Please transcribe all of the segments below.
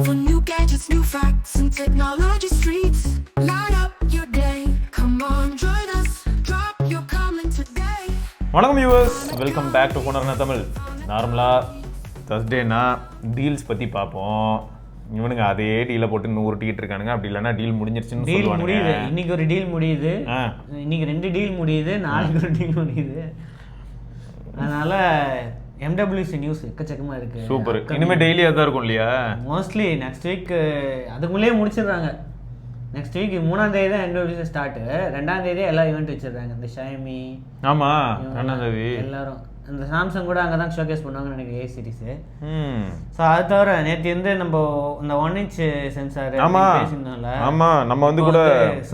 For new gadgets, new facts, and technology streets. Light up your day. Come on, join us. Drop your comment today. வணக்கம் viewers, welcome back to கொணர்னா தமிழ். நார்மலாக தர்ஸ்டேனா deals பற்றி பார்ப்போம். இவனுங்க அதே டீலை போட்டு 100 டிக்கெட் இருக்கானுங்க. அப்படி இல்லைன்னா டீல் முடிஞ்சிருச்சுன்னு டீல் சொல்லுவாங்க. முடியுது, இன்னைக்கு ஒரு டீல் முடியுது, இன்னைக்கு 2 டீல் முடியுது, நாளைக்கு ஒரு டீல் முடியுது. அதனால MWC நியூஸ் எக்கச்சக்கமாக இருக்கு. சூப்பர். இனிமேல் டெய்லி அதான் இருக்கும் இல்லையா? மோஸ்ட்லி நெக்ஸ்ட் வீக் அதுக்குள்ளேயே முடிச்சிடுறாங்க. நெக்ஸ்ட் வீக் 3ஆம் தேதி தான் MWC ஸ்டார்ட், 2ஆம் தேதி எல்லா ஈவெண்ட் வச்சிடுறாங்க. இந்த ஷாமி, ஆமாம் 2ஆம் தேதி எல்லாரும். இந்த சாம்சங் கூட அங்கே தான் ஷோகேஸ் பண்ணுவாங்கன்னு நினைக்கிறேன், A சீரிஸு. ஸோ அது தவிர நேற்று வந்து நம்ம இந்த 1" சென்சார் பேசியிருந்தோம்ல. ஆமாம், நம்ம வந்து கூட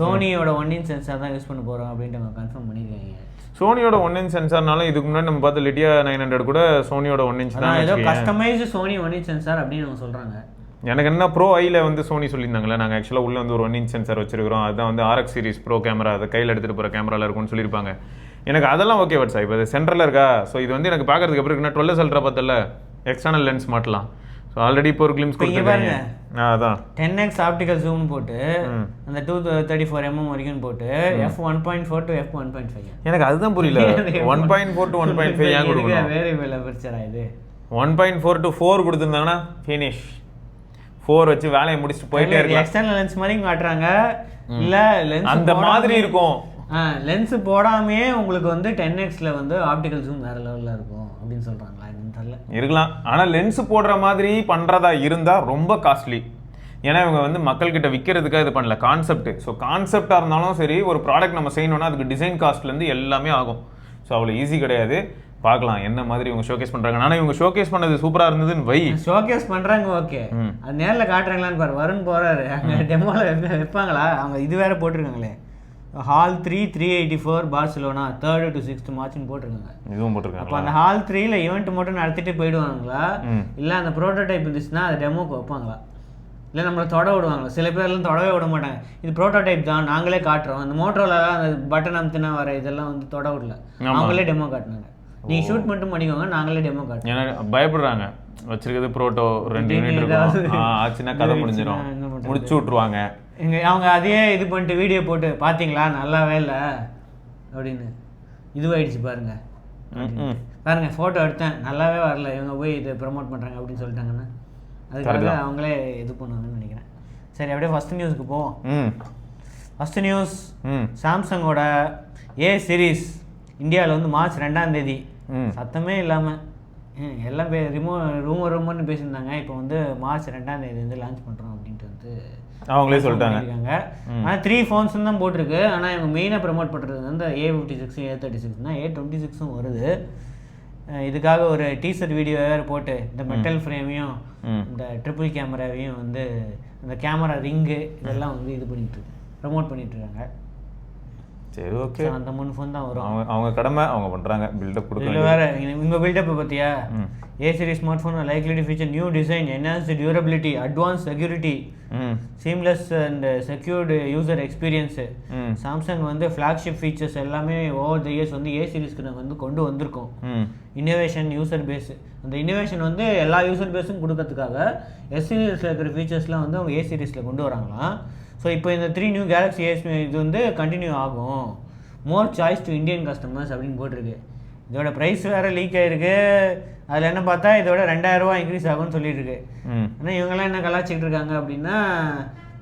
சோனியோட 1" சென்சார் தான் யூஸ் பண்ண போகிறோம் அப்படின்ட்டு அவங்க கன்ஃபார்ம் பண்ணியிருக்காங்க. சோனியோட 1" சென்சார்னாலும் இதுக்கு முன்னாடி நம்ம பார்த்த லிட்டியா 900 கூட சோனியோட 1" தான். ஏதோ கஸ்டமைஸ்டு சோனி 1" சென்சார் அப்படின்னு அவங்க சொல்கிறாங்க. எனக்கு என்ன ப்ரோ ஐயில் வந்து சோனி சொல்லியிருந்தாங்களே, நாங்கள் ஆக்சுவலாக உள்ளே வந்து ஒரு 1" சென்சார் வச்சிருக்கிறோம், அதுதான் வந்து RX சீரிஸ் ப்ரோ கேமரா, அதை கையில் எடுத்துகிட்டு போகிற கேமராவில் இருக்கும்னு சொல்லியிருப்பாங்க. எனக்கு அதெல்லாம் ஓகே பட் சார், இப்போ அது சென்டரில் இருக்கா? ஸோ இது வந்து எனக்கு பார்க்கறதுக்கு எப்படி இருக்குன்னா 12 அல்ட்ரா பார்த்தல எக்ஸ்டர்னல் லென்ஸ் மாட்டலாம். ஸோ ஆல்ரெடி இப்போ ஒரு கிளிம்ஸ் கொடுத்துருக்காங்க. அதான் 10x ஆப்டிக்கல் ஜூம் போட்டு அந்த 234mm வரைக்கும் போட்டு f1.4 to f1.5. எனக்கு அதுதான் புரியல. 1.4 to 1.5 ஏன் கொடுக்கணும்? வேறு வேலை பிரச்சனை இது. 1.4 to 4 கொடுத்துருந்தாங்கன்னா ஃபினிஷ். 4 வச்சு வேலையை முடிச்சுட்டு போயிட்டே இருக்கலாம். எக்ஸ்டர்னல் லென்ஸ் மாதிரி காட்டுறாங்க, இல்ல லென்ஸ் அந்த மாதிரி இருக்கும். லென்ஸ் போடாமே உங்களுக்கு வந்து 10xல வந்து ஆப்டிக்கல் ஜூம் வேற லெவல்ல இருக்கும் அப்படின்னு சொல்றாங்களா? என்னன்னு தெரியல. இருக்கலாம். ஆனா லென்ஸ் போடுற மாதிரி பண்றதா இருந்தா ரொம்ப காஸ்ட்லி. ஏன்னா இவங்க வந்து மக்கள்கிட்ட விற்கிறதுக்காக இது பண்ணல, கான்செப்ட். ஸோ கான்செப்டாக இருந்தாலும் சரி, ஒரு ப்ராடக்ட் நம்ம செய்யணும்னா அதுக்கு டிசைன் காஸ்ட்லேருந்து எல்லாமே ஆகும். ஸோ அவ்வளோ ஈஸி கிடையாது. பார்க்கலாம் என்ன மாதிரி இவங்க ஷோகேஸ் பண்ணுறாங்க. ஆனால் இவங்க ஷோகேஸ் பண்ணது சூப்பராக இருந்ததுன்னு வை. ஷோகேஸ் பண்ணுறாங்க, ஓகே. அது நேரில் காட்டுறாங்களான்னு பாரு. வருண் போகிறாரு அங்கே டெமோவில் வைப்பாங்களா? அவங்க இது வேற போட்டிருக்காங்களே, hall 3 384 Barcelona 3rd to 6th மார்ச்னு போட்டிருக்காங்க. இதுவும் போட்டிருக்காங்க. அப்போ அந்த ஹால் 3ல ஈவெண்ட் மட்டும் நடத்திட்டு போயிடுவாங்களா, இல்லை அந்த ப்ரோட்டோடைப் இருந்துச்சுன்னா அது டெமோக்கு வைப்பாங்களா, இல்லை நம்மளை தொட விடுவாங்களா? சில பேர்லாம் தொடவே விட மாட்டாங்க. இது ப்ரோட்டோடைப் தான், நாங்களே காட்டுறோம். அந்த மோட்டோலாம் அந்த பட்டன் அமுத்தினா வர இதெல்லாம் வந்து தொட விடல, அவங்களே டெமோ காட்டினாங்க. நீங்கள் ஷூட் மட்டும் பண்ணிக்கோங்க, நாங்களே டெமோ காட்டுறோம். ஏன்னா பயப்படுறாங்க, வச்சிருக்கிறது ப்ரோட்டோ 2 யூனிட் இருக்கும், ஆச்சுன்னா கதை முடிஞ்சிடும், முடிச்சு விட்ருவாங்க. அவங்க அதையே இது பண்ணிட்டு வீடியோ போட்டு பார்த்தீங்களா நல்லாவே இல்லை அப்படின்னு இதுவாயிடுச்சு பாருங்க. பாருங்க ஃபோட்டோ எடுத்தேன் நல்லாவே வரல, இவங்க போய் இது ப்ரமோட் பண்ணுறாங்க அப்படின்னு சொல்லிட்டாங்கன்னா அதுக்காக அவங்களே இது பண்ணுவாங்கன்னு நினைக்கிறேன். சரி, அப்படியே ஃபஸ்ட் நியூஸ்க்கு போவோம். ஃபஸ்ட் நியூஸ், சாம்சங்கோட A சீரீஸ் இந்தியாவில் வந்து மார்ச் 2ஆம் தேதி சத்தமே இல்லாமல் எல்லாம் ரூமர்னு பேசியிருந்தாங்க. இப்போ வந்து மார்ச் 2ஆம் தேதி வந்து லான்ச் பண்ணுறோம் அப்படின்ட்டு வந்து அவங்களே சொல்லிட்டாங்க. ஆனால் 3 ஃபோன்ஸ் தான் போட்டிருக்கு. ஆனால் இவங்க மெயினாக ப்ரமோட் பண்ணுறது வந்து A56 A36 A26 வருது. இதுக்காக ஒரு டீசர் வீடியோ வேறு போட்டு இந்த மெட்டல் ஃப்ரேமையும் இந்த ட்ரிபிள் கேமராவையும் வந்து இந்த கேமரா ரிங்கு இதெல்லாம் வந்து இது பண்ணிட்டுருக்கு, ப்ரமோட் பண்ணிட்டுருக்காங்க. சரி, ஓகே. அந்த 3 ஃபோன் தான் வரும். அவங்க கடமை அவங்க பண்ணுறாங்க, பில்டப் கொடுக்கல. வேற இவங்க பில்டப்பை பார்த்தியா? A series smartphone are likely to feature new design, enhanced durability, advanced security, seamless and secured user experience. Samsung வந்து ஃப்ளாக்ஷிப் ஃபீச்சர்ஸ் எல்லாமே ஓவர் த இயர்ஸ் வந்து A சீரிஸ்க்கு நாங்கள் வந்து கொண்டு வந்திருக்கோம். இன்னோவேஷன், யூசர் பேஸ், அந்த இன்னோவேஷன் வந்து எல்லா யூசர் பேஸும் கொடுக்கறதுக்காக S சீரிஸில் இருக்கிற ஃபீச்சர்ஸ்லாம் வந்து அவங்க A சீரிஸில் கொண்டு வராங்களாம். ஸோ இப்போ இந்த 3 நியூ கேலக்ஸி S இது வந்து கண்டினியூ ஆகும். மோர் சாய்ஸ் டு இந்தியன் கஸ்டமர்ஸ் அப்படின்னு போட்டிருக்கு. இதோட ப்ரைஸ் வேறு லீக் ஆகிருக்கு. அதில் என்ன பார்த்தா இதோட 2000 ரூபா இன்க்ரீஸ் ஆகும்னு சொல்லியிருக்கு. ஆனால் இவங்கெல்லாம் என்ன கலாச்சிக்கிட்டு இருக்காங்க அப்படின்னா,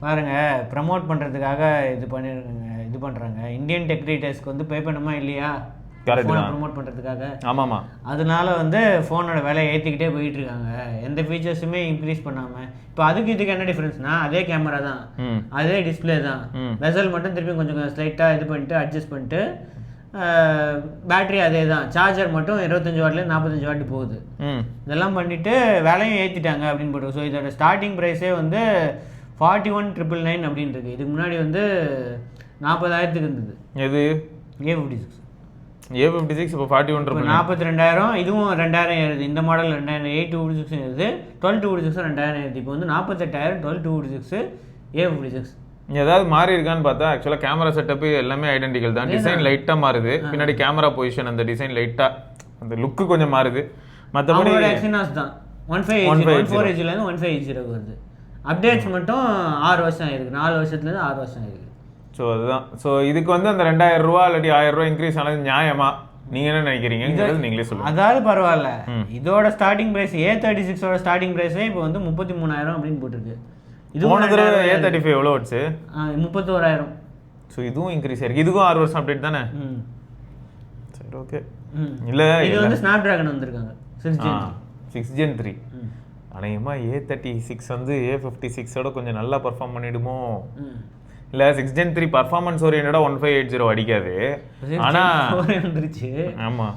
பாருங்கள் ப்ரமோட் பண்ணுறதுக்காக இது பண்ணுறாங்க. இந்தியன் டெக் ரீட்டர்ஸ்க்கு வந்து பே பண்ணுமா இல்லையா ஃபோனை ப்ரமோட் பண்ணுறதுக்காக? ஆமாம்மா. அதனால வந்து ஃபோனோட விலையை ஏற்றிக்கிட்டே போயிட்டு இருக்காங்க, எந்த ஃபீச்சர்ஸுமே இன்க்ரீஸ் பண்ணாமல். இப்போ அதுக்கு இதுக்கு என்ன டிஃப்ரென்ஸ்னா, அதே கேமரா தான், அதே டிஸ்பிளே தான், வெசல் மட்டும் திருப்பி கொஞ்சம் ஸ்லைட்டாக இது பண்ணிட்டு அட்ஜஸ்ட் பண்ணிட்டு, பேட்டரி அதே தான், சார்ஜர் மட்டும் 25 வாட்லேருந்து 45 வாட் போகுது. இதெல்லாம் பண்ணிவிட்டு விலையும் ஏற்றிட்டாங்க அப்படின்னு போட்டு. ஸோ இதோட ஸ்டார்டிங் ப்ரைஸே வந்து 41,999 அப்படின்றது. இதுக்கு முன்னாடி வந்து 40,000 இருந்தது. எது A56 இப்போ 42,000. இதுவும் 2000 ஏறுது. இந்த மாடல் 2000 A256 ஏறுது, 12/256 2000 ஏறுது. இப்போ வந்து 48,000 12/256 A56. ஏதாவது மாறி இருக்கான்னு பார்த்தா ஆக்சுவலாக கேமரா செட்டப்பு எல்லாமே ஐடென்டிக்கல் தான். டிசைன் லைட்டாக மாறுது, பின்னாடி கேமரா பொசிஷன் அந்த டிசைன் லைட்டாக அந்த லுக்கு கொஞ்சம் மாறுது. மற்றபடி எக்ஸினாஸ் தான் 1580 1480 1580 வருது. அப்டேட்ஸ் மட்டும் 6 வருஷம் ஆயிருக்கு, 4 வருஷத்துலேருந்து 6 வருஷம் ஆயிருக்கு. ஸோ அதுதான். ஸோ இதுக்கு வந்து அந்த 2000 ரூபா இல்லாட்டி 1000 ரூபா இன்க்ரீஸ் ஆனது நியாயமா? நீங்க என்ன நினைக்கிறீங்க நீங்களே சொல்லுங்க. அதாவது பரவாயில்ல, இதோட ஸ்டார்டிங் பிரைஸ் A36ஓட ஸ்டார்டிங் பிரைஸே இப்போ வந்து 33,000 அப்படின்னு போட்டிருக்கு. இது போன தடவை A35 எவ்வளோ வச்சு? 31,000. ஸோ இதுவும் இன்க்ரீஸ் ஆயிருக்கு. இதுக்கும் 6 வருஷம் அப்டேட் தானே? சரி ஓகே. இல்லை இது வந்து ஸ்னாப் டிராகன் வந்திருக்காங்க 6 Gen 3. அநேகமா A36 வந்து A56ஓட கொஞ்சம் நல்லா பர்ஃபார்ம் பண்ணிடுமோ? இல்லை 6 Gen 3 பர்ஃபார்மன்ஸ் ஓரியன்டா 1580 அடிக்காது. ஆனால் வந்துருச்சு. ஆமாம்,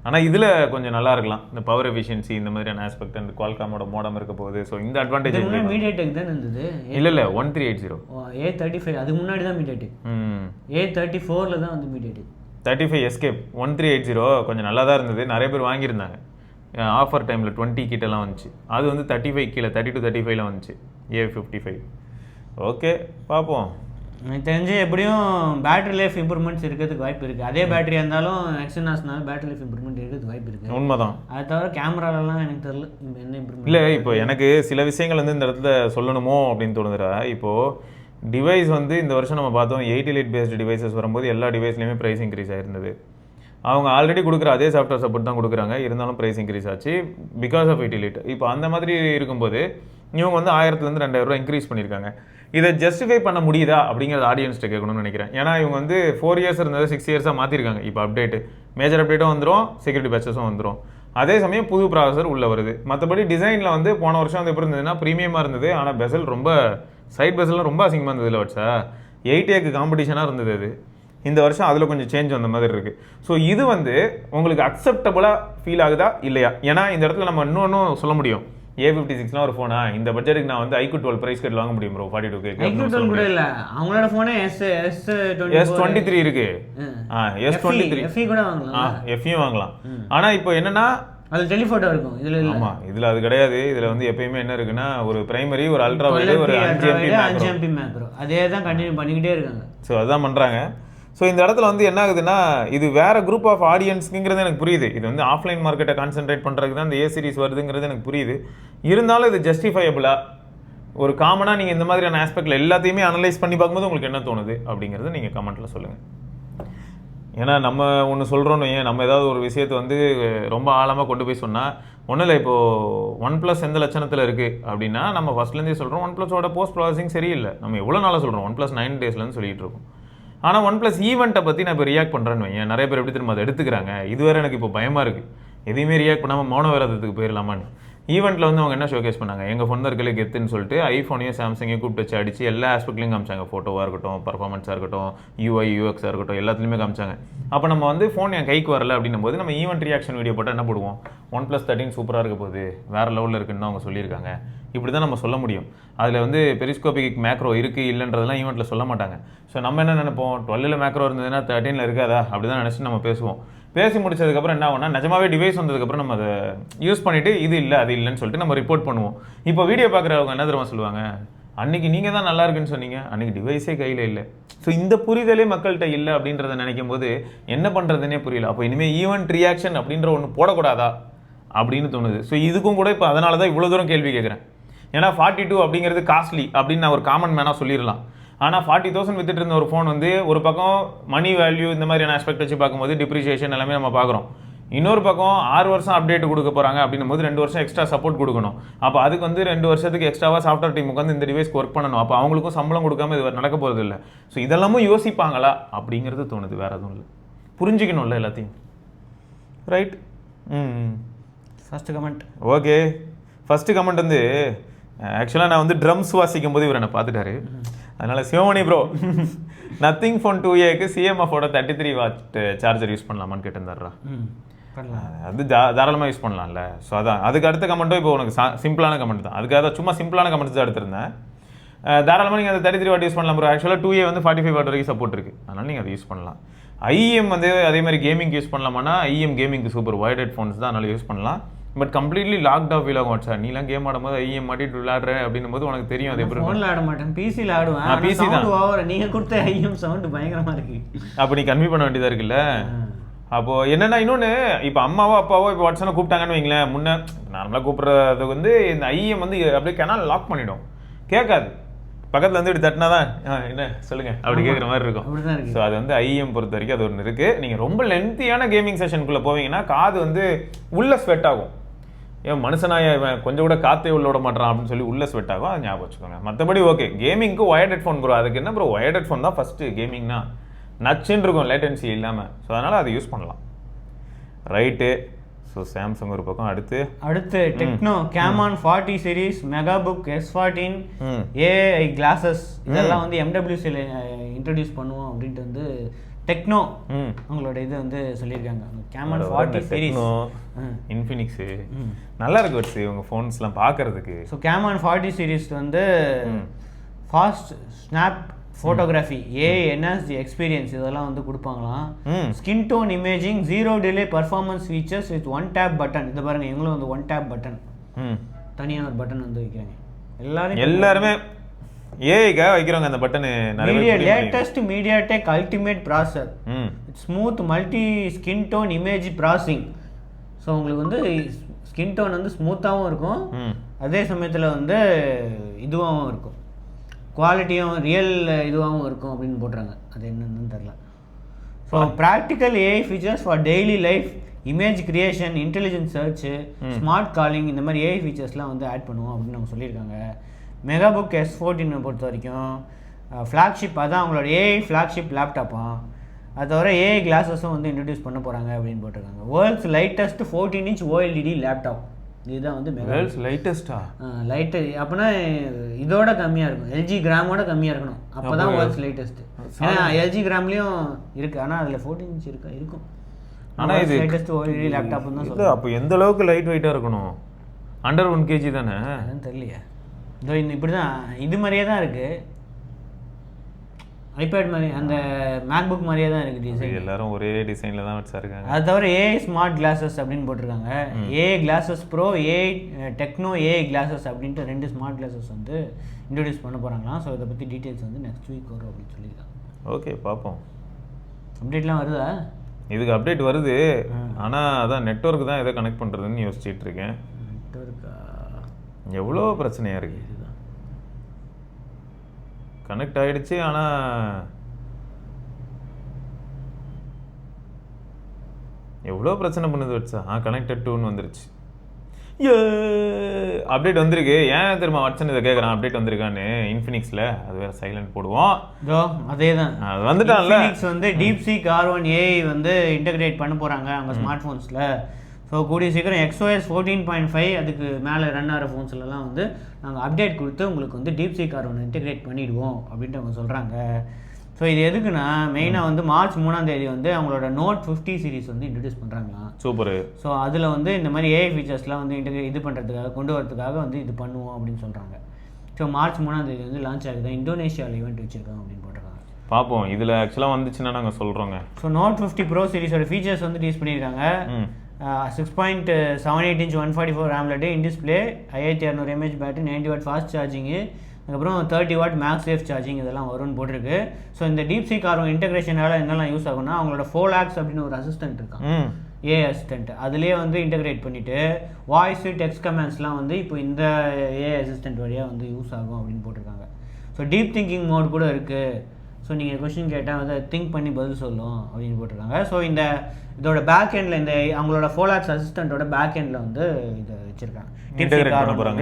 ஆனால் இதில் கொஞ்சம் நல்லா இருக்கலாம். இந்த பவர் எஃபிஷியன்சி இந்த மாதிரியான ஆஸ்பெக்ட் அண்ட் குவால்காமோட மோடம் இருக்க போகுது. ஸோ இந்த அட்வான்டேஜ் மீடியாடெக் தான் இருந்தது. இல்லை 1380 A35 அதுக்கு முன்னாடி தான் மீடியாடெக். A34ல தான் வந்து மீடியாடெக். 35 எஸ்கேப் 1380 கொஞ்சம் நல்லா தான் இருந்தது. நிறைய பேர் வாங்கியிருந்தாங்க. ஆஃபர் டைமில் 20 கிட்டலாம் வந்துச்சு. அது வந்து 35 கீழே 30 to 35 வந்துச்சு A55. ஓகே பார்ப்போம். எனக்கு தெரிஞ்சு எப்படியும் பேட்டரி லைஃப் இம்ப்ரூவ்மெண்ட்ஸ் இருக்கிறதுக்கு வாய்ப்பு இருக்குது. அதே பேட்டரியாக இருந்தாலும் எக்ஸ்டர்னாஸ்னால பேட்டரி லைஃப் இம்ப்ரூவ்மெண்ட் இருக்கிறதுக்கு வாய்ப்பு இருக்குது. உண்மைதான். அதை தவிர கேமராலலாம் எனக்கு தெரியல என்ன இம்ப்ரூவ்மெண்ட். இல்லை இப்போ எனக்கு சில விஷயங்கள் வந்து இந்த இடத்துல சொல்லணுமோ அப்படின்னு தோணுதுடா. இப்போது டிவைஸ் வந்து இந்த வருஷம் நம்ம பார்த்தோம் 80 லிட் பேஸ்டு டிவைசஸ் வரும்போது எல்லா டிவைஸ்லையுமே ப்ரைஸ் இன்க்ரீஸ் ஆயிருந்தது. அவங்க ஆல்ரெடி கொடுக்குற அதே சாஃப்ட்வேர் சப்போர்ட் தான் கொடுக்குறாங்க, இருந்தாலும் ப்ரைஸ் இன்க்ரீஸ் ஆச்சு பிகாஸ் ஆஃப் 80 லிட். இப்போ அந்த மாதிரி இருக்கும்போது இவங்க வந்து 1000லேருந்து 2000 ரூபா இன்க்ரீஸ் பண்ணியிருக்காங்க. இதை ஜஸ்டிஃபை பண்ண முடியுதா அப்படிங்கிறது ஆடியன்ஸ்ட்டு கேட்கணும்னு நினைக்கிறேன். ஏன்னா இவங்க வந்து 4 இயர்ஸ் இருந்தது 6 இயர்ஸாக மாற்றிருக்காங்க. இப்போ அப்டேட்டு மேஜர் அப்டேட்டும் வந்துடும், செக்யூரிட்டி பேச்சஸும் வந்துடும். அதே சமயம் புது ப்ராசஸர் உள்ளே வருது. மற்றபடி டிசைனில் வந்து போன வருஷம் வந்து எப்படி இருந்ததுன்னா ப்ரீமியமாக இருந்தது. ஆனால் பெசல் ரொம்ப சைட் பெசல்லாம் ரொம்ப அசிங்கமாக இருந்தது. இல்லை வச்சா 8Aக்கு காம்படிஷனாக இருந்தது. அது இந்த வருஷம் அதில் கொஞ்சம் சேஞ்ச் வந்த மாதிரி இருக்குது. ஸோ இது வந்து உங்களுக்கு அக்செப்டபுளாக ஃபீல் ஆகுதா இல்லையா? ஏன்னா இந்த இடத்துல நம்ம இன்னொன்றும் சொல்ல முடியும். A56லாம் ஒரு ஃபோனா இந்த பட்ஜெட்டுக்கு நான் வந்து iQOO 12 ப்ரைஸ் கட் வாங்க முடியும் ப்ரோ. 42K iQOO 12 கூட இல்லை, அவங்களோட ஃபோனே S23 இருக்கு. S23 FE கூட வாங்கலாம். FEயும் வாங்கலாம். ஆனால் இப்போ என்னன்னா அது டெலிஃபோட்டோ இருக்கும். இதில் இல்லை. ஆமாம், இதில் அது கிடையாது. இதில் வந்து எப்பயுமே என்ன இருக்குன்னா ஒரு பிரைமரி, ஒரு அல்ட்ரா வைடு, ஒரு 5 MP மேக்ரோ அதே தான் கண்டினியூ பண்ணிக்கிட்டே இருக்காங்க. ஸோ அதுதான் பண்ணுறாங்க. ஸோ இந்த இடத்துல வந்து என்ன ஆகுதுன்னா இது வேறு குரூப் ஆஃப் ஆடியன்ஸுங்கிறது எனக்கு புரியுது. இது வந்து ஆஃப்லைன் மார்க்கெட்டை கான்சென்ட்ரேட் பண்ணுறதுக்கு தான் இந்த A சீரிஸ் வருதுங்கிறது எனக்கு புரியுது. இருந்தாலும் இது ஜஸ்டிஃபையபிளாக ஒரு காமனாக நீங்கள் இந்த மாதிரியான ஆஸ்பெக்டில் எல்லாத்தையுமே அனலைஸ் பண்ணி பார்க்கும்போது உங்களுக்கு என்ன தோணுது அப்படிங்கிறது நீங்கள் கமெண்ட்டில் சொல்லுங்கள். ஏன்னா நம்ம ஒன்று சொல்கிறோன்னு நம்ம ஏதாவது ஒரு விஷயத்தை வந்து ரொம்ப ஆழமாக கொண்டு போய் சொன்னால் ஒன்றும் இல்லை. இப்போது OnePlus எந்த லட்சணத்தில் இருக்குது அப்படின்னா நம்ம ஃபஸ்ட்லேருந்தே சொல்கிறோம் OnePlusஓட போஸ்ட் ப்ராசஸிங் சரியில்லை. நம்ம எவ்வளோ நாளாக சொல்கிறோம் OnePlus 9 daysலேருந்து சொல்லிகிட்டு இருக்கோம். ஆனால் OnePlus ஈவெண்ட்டை பற்றி நான் இப்போ ரியாக்ட் பண்ணுறேன்னு வையன். நிறைய பேர் எப்படி திரும்ப அதை எடுத்துக்கிறாங்க. இதுவரை எனக்கு இப்போ பயமாக இருக்குது. எதையுமே ரியாக்ட் பண்ணாமல் மௌன விரதத்துக்கு போயிடலாமான்னு. ஈவெண்ட்டில் வந்து அவங்க என்ன ஷோகேஸ் பண்ணாங்க, எங்கள் ஃபோன் தான் இருக்கல கெத்துன்னு சொல்லிட்டு ஐஃபோனையும் சாம்சங்கையும் கூப்பிட்டு வச்சு அடிச்சு எல்லா ஆஸ்பெக்ட்லையும் காமிச்சாங்க. ஃபோட்டோவாக இருக்கட்டும், பர்ஃபார்மன்ஸாக இருக்கட்டும், UI UXாக இருக்கட்டும், எல்லாத்துலேயுமே காமிச்சாங்க. அப்போ நம்ம வந்து ஃபோன் என் கைக்கு வரல அப்படின்னும் போது நம்ம ஈவெண்ட் ரியாக்ஷன் வீடியோ போட்டால் என்ன போடுவோம், OnePlus 13 சூப்பராக இருக்க போகுது, வேறு லெவலில் இருக்குன்னு தான் அவங்க சொல்லியிருக்காங்க. இப்படி தான் நம்ம சொல்ல முடியும். அதில் வந்து பெரிஸ்கோபிக் மேக்ரோ இருக்குது இல்லைன்றதெல்லாம் ஈவெண்ட்டில் சொல்ல மாட்டாங்க. ஸோ நம்ம என்ன நினைப்போம், 12 மேக்ரோ இருந்ததுன்னா 13 இருக்காதா அப்படி தான் நினச்சி நம்ம பேசுவோம். பேசி முடிச்சதுக்கப்புறம் என்ன ஆகும்னா நிஜமாவே டிவைஸ் வந்ததுக்கப்புறம் நம்ம அதை யூஸ் பண்ணிவிட்டு இது இல்லை அது இல்லைன்னு சொல்லிட்டு நம்ம ரிப்போர்ட் பண்ணுவோம். இப்போ வீடியோ பார்க்குறவங்க என்ன தெரியுமா சொல்லுவாங்க, அன்றைக்கி நீங்கள் தான் நல்லா இருக்குன்னு சொன்னீங்க, அன்றைக்கி டிவைஸே கையில் இல்லை. ஸோ இந்த புரிதலே மக்கள்கிட்ட இல்லை அப்படின்றத நினைக்கும் போது என்ன பண்ணுறதுனே புரியல. அப்போ இனிமேல் ஈவெண்ட் ரியாக்ஷன் அப்படின்ற ஒன்று போடக்கூடாதா அப்படின்னு தோணுது. ஸோ இதுக்கும் கூட இப்போ அதனால தான் இவ்வளோ தூரம் கேள்வி கேட்குறேன். ஏன்னா 42 அப்படிங்கிறது காஸ்ட்லி அப்படின்னு நான் ஒரு காமன் மேனாக சொல்லிடலாம். ஆனால் 40,000 வித்துட்டு இருந்த ஒரு ஃபோன் வந்து ஒரு பக்கம் மணி வேல்யூ இந்த மாதிரியான ஆஸ்பெக்ட் வச்சு பார்க்கும்போது டிப்ரிசியேஷன் எல்லாமே நம்ம பார்க்குறோம். இன்னொரு பக்கம் 6 வருஷம் அப்டேட் கொடுக்க போகிறாங்க அப்படின்னும் போது 2 வருஷம் எக்ஸ்ட்ரா சப்போர்ட் கொடுக்கணும். அப்போ அதுக்கு வந்து 2 வருஷத்துக்கு எக்ஸ்ட்ராவாக சாஃப்ட்வேர் டீம் உட்காந்து இந்த டிவைஸ்க்கு ஒர்க் பண்ணணும். அப்போ அவங்களுக்கும் சம்பளம் கொடுக்காம இது நடக்க போகிறது இல்லை. ஸோ இதெல்லாமும் யோசிப்பாங்களா அப்படிங்கிறது தோணுது, வேறு எதுவும் இல்லை. புரிஞ்சிக்கணும்ல எல்லாத்தையும். Right. First comment. Okay, first comment வந்து ஆக்சுவலாக நான் வந்து ட்ரம்ஸ் வாசிக்கும் போது இவர் என்னை பார்த்துட்டாரு. அதனால் சிவமணி ப்ரோ நத்திங் ஃபோன் 2Aக்கு CMFோட 33 வாட் சார்ஜர் யூஸ் பண்ணலாமான்னு கேட்டிருந்தாரா. அது தாராளமாக யூஸ் பண்ணலாம்ல. ஸோ அதான் அதுக்கு அடுத்த கமெண்ட்டும் இப்போ உனக்கு சிம்பிளான கமெண்ட் தான். அதுக்காக தான் சும்மா சிம்பிளான கமெண்ட்ஸ் தான் எடுத்திருந்தேன். தாராளமாக நீங்கள் அந்த 33 வாட் யூஸ் பண்ணலாம் ப்ரோ. ஆக்சுவலாக 2A வந்து 45 வாட் வரைக்கும் சப்போர்ட் இருக்குது, அதனால் நீங்கள் அதை யூஸ் பண்ணலாம். IEM வந்து அதே மாதிரி கேமிங் யூஸ் பண்ணலாமான்னா IEM கேமிங்க்கு சூப்பர் வைட் ஹெட்ஃபோன்ஸ் தான், அதனால் யூஸ் பண்ணலாம். But completely locked off feel ஆகும் சார். நீலாம் கேம் ஆடும்போது IEM மாட்டிட்டு விளையாடுற அப்படின்னும் போது உனக்கு தெரியும். அது எப்படி ஃபோனில் ஆட மாட்டேன், பிசியில் ஆடுவேன். PC தான். நீங்கள் கொடுத்த IEM சவுண்டு பயங்கரமாக இருக்கு. அப்போ நீ கன்வே பண்ண வேண்டியதாக இருக்குல்ல. அப்போது என்னென்னா இன்னொன்று, இப்போ அம்மாவோ அப்பாவோ இப்போ வாட்ஸ்அப்பில் கூப்பிட்டாங்கன்னு வைங்களேன், முன்னே நார்மலாக கூப்பிட்றது வந்து இந்த IEM வந்து அப்படியே கேனால் லாக் பண்ணிவிடும். கேட்காது. பக்கத்தில் வந்து இப்படி தட்டினா தான் என்ன சொல்லுங்க அப்படி கேட்குற மாதிரி இருக்கும். அப்படிதான் இருக்கு. ஸோ அது வந்து ஐஎம் பொறுத்த வரைக்கும் அது ஒன்று இருக்குது. நீங்கள் ரொம்ப லென்த்தியான கேமிங் செஷனுக்குள்ளே போவீங்கன்னா காது வந்து உள்ள ஸ்வெட் ஆகும். ஏன் மனுஷனாய கொஞ்சம் கூட காற்றே உள்ள விட மாட்டான் அப்படின்னு சொல்லி உள்ள ஸ்வெட் ஆகும். அது ஞாபகம் வச்சுக்கோங்க. மற்றபடி ஓகே, கேமிங்க்கு ஒயர்ட் ஹெட்ஃபோன் ப்ரோ. அதுக்கு என்ன ப்ரோ, ஒயர்ட் ஹெட்ஃபோன் தான் ஃபஸ்ட்டு கேமிங்னா நச்சுன்னு இருக்கும் லேட்டன்சி இல்லாமல். ஸோ அதனால் அதை யூஸ் பண்ணலாம். ரைட்டு. ஸோ சாம்சங் ஒரு பக்கம். அடுத்து Tecno Camon 40 series, Megabook S14, AI glasses இதெல்லாம் வந்து MWCல இன்ட்ரடியூஸ் பண்ணுவோம் அப்படின்ட்டு வந்து டெக்னோ அவங்களோட இது வந்து சொல்லியிருக்காங்க. கேமான் 40 சீரிஸ், இன்ஃபினிக்ஸ் நல்லா இருக்கு வச்சு இவங்க ஃபோன்ஸ்லாம் பார்க்கறதுக்கு. ஸோ கேமான் 40 சீரிஸ் வந்து fast snap photography, AI enhanced experience இதெல்லாம் வந்து கொடுப்பாங்களாம். Skin tone imaging, 0 delay performance features with 1 tap button. இதை பாருங்க, இவங்களும் வந்து 1 டேப் பட்டன், தனியாக ஒரு பட்டன் வந்து வைக்கிறாங்க. எல்லாருமே ஏஐக்காக வைக்கிறாங்க அந்த button. Latest MediaTek ultimate processor, smooth multi skin tone image processing. So உங்களுக்கு வந்து ஸ்கின் டோன் வந்து ஸ்மூத்தாகவும் இருக்கும், அதே சமயத்தில் வந்து இதுவாகவும் இருக்கும், குவாலிட்டியும் ரியல் இதுவாகவும் இருக்கும் அப்படின்னு போட்டுறாங்க. அது என்னன்னு தெரில. So practical AI features for daily life, image creation, intelligent church, smart calling, இந்த மாதிரி ஏஐ ஃபீச்சர்ஸ்லாம் வந்து ஆட் பண்ணுவோம் அப்படின்னு அவங்க சொல்லியிருக்காங்க. மெகாபுக் S14 பொறுத்த வரைக்கும் ஃப்ளாக்ஷிப், அதான் அவங்களோட ஏஐ ஃப்ளாக்ஷிப் லேப்டாப்பாக. அது தவிர ஏஐ கிளாஸஸும் வந்து இன்ட்ரடியூஸ் பண்ண போகிறாங்க அப்படின்னு போட்டிருக்காங்க. World's lightest 14 inch OLED laptop. இதுதான் வந்து லைட்டஸ்டா லைட்டு அப்படின்னா இதோட கம்மியாக இருக்கும், LG கிராமோட கம்மியாக இருக்கணும், அப்போ தான் வேர்ல்ட்ஸ் லைட்டஸ்ட்டு. ஏன்னா LG கிராம்லேயும் இருக்குது, ஆனால் அதில் 14 inch இருக்கும். ஆனால் இது லேட்டஸ்ட் OLED லேப்டாப்னு தான் சொல்லுங்கள். அப்போ எந்த அளவுக்கு லைட் வெயிட்டாக இருக்கணும்? அண்டர் 1 kg தானே? அதுன்னு தெரியலையே. இதோ இப்படி தான் இது மாதிரியே தான் இருக்குது, ஐபேட் மாதிரி, அந்த மேக்புக் மாதிரியே தான் இருக்குது டிசைன். எல்லாரும் ஒரே டிசைனில் தான் வச்சுருக்காங்க. அது தவிர ஏஐ ஸ்மார்ட் கிளாஸஸ் அப்படின்னு போட்டிருக்காங்க. AI glasses bro, AI Tecno AI glasses அப்படின்ட்டு 2 ஸ்மார்ட் கிளாஸஸ் வந்து இன்ட்ரடியூஸ் பண்ண போகிறாங்களாம். ஸோ இதை பற்றி டீட்டெயில்ஸ் வந்து நெக்ஸ்ட் வீக் வரும் அப்படின்னு சொல்லியிருக்காங்க. ஓகே, பார்ப்போம். அப்டேட்லாம் வருதா? இதுக்கு அப்டேட் வருது, ஆனால் அதான் நெட்வொர்க் தான் எதை கனெக்ட் பண்ணுறதுன்னு யோசிச்சுட்டு இருக்கேன். நெட்வொர்க்கா எவ்வளோ பிரச்சனையாக இருக்குது. கனெக்ட் ஆகிடுச்சு, ஆனால் எவ்வளோ பிரச்சனை பண்ணுது வச்சா. கனெக்டட் டூன்னு வந்துருச்சு. அப்டேட் வந்திருக்கு. ஏன் திரும்ப வாட்சன் இதை கேட்குறான் அப்டேட் வந்திருக்கான்னு இன்ஃபினிக்ஸில். அது வேறு சைலண்ட் போடுவோம். அதே தான் அது வந்துட்டான்ல. இன்ஃபினிக்ஸ் வந்து DeepSeek R1 AI வந்து இன்டகிரேட் பண்ண போகிறாங்க அவங்க ஸ்மார்ட் ஃபோன்ஸில். ஸோ கூடிய சீக்கிரம் XOS 14.5 அதுக்கு மேலே ரன் ஆகிற ஃபோன்ஸ்லாம் வந்து நாங்கள் அப்டேட் கொடுத்து உங்களுக்கு வந்து DeepSeek R1 இன்டகிரேட் பண்ணிவிடுவோம் அப்படின்ட்டு அவங்க சொல்கிறாங்க. ஸோ இது எதுக்குன்னா மெயினாக வந்து மார்ச் 3 வந்து அவங்களோட Note 50 சீரிஸ் வந்து இன்ட்ரடியூஸ் பண்ணுறாங்களாம். சூப்பர். ஸோ அதில் வந்து இந்த மாதிரி ஏஐ ஃபீச்சர்ஸ்லாம் வந்து இது பண்ணுறதுக்காக கொண்டு வரதுக்காக வந்து இது பண்ணுவோம் அப்படின்னு சொல்கிறாங்க. ஸோ மார்ச் 3 வந்து லான்ச் ஆகுது. இந்தோனேஷியாவில் ஈவெண்ட் வச்சுருக்காங்க அப்படின்னு போட்டிருக்காங்க. பார்ப்போம். இதில் ஆக்சுவலாக வந்துச்சுன்னா நாங்கள் சொல்கிறோங்க. ஸோ Note 50 Pro சீரிஸோட ஃபீச்சர்ஸ் வந்து டீஸ் பண்ணியிருக்காங்க. 6.78 inch 144 AMOLED in display, 5600 mAh battery, 90 watt fast charging, அதுக்கப்புறம் 30 watt மேக்ஸ் சேஃப் சார்ஜிங் இதெல்லாம் வரும்னு போட்டிருக்கு. ஸோ இந்த DeepSeek R1 இன்டகிரேஷனால் என்னெல்லாம் யூஸ் ஆகும்னா அவங்களோட 4lakhs அப்படின்னு ஒரு அசிஸ்டன்ட் இருக்கான், ஏஐ அசிஸ்டன்ட். அதுலேயே வந்து இன்டகிரேட் பண்ணிவிட்டு வாய்ஸ் டெக்ஸ்ட் கமெண்ட்ஸ்லாம் வந்து இப்போ இந்த ஏஐ அசிஸ்டன்ட் வழியாக வந்து யூஸ் ஆகும் அப்படின்னு போட்டிருக்காங்க. ஸோ டீப் திங்கிங் மோட் கூட இருக்குது. ஸோ நீங்கள் கொஸ்டின் கேட்டால் வந்து திங்க் பண்ணி பதில் சொல்லும் அப்படின்னு போட்டிருக்காங்க. ஸோ இதோட பேக் எண்டில் இந்த அவங்களோட 4lakhs அசிஸ்டண்ட்டோட பேக் எண்டில் வந்து இதை வச்சுருக்காங்க.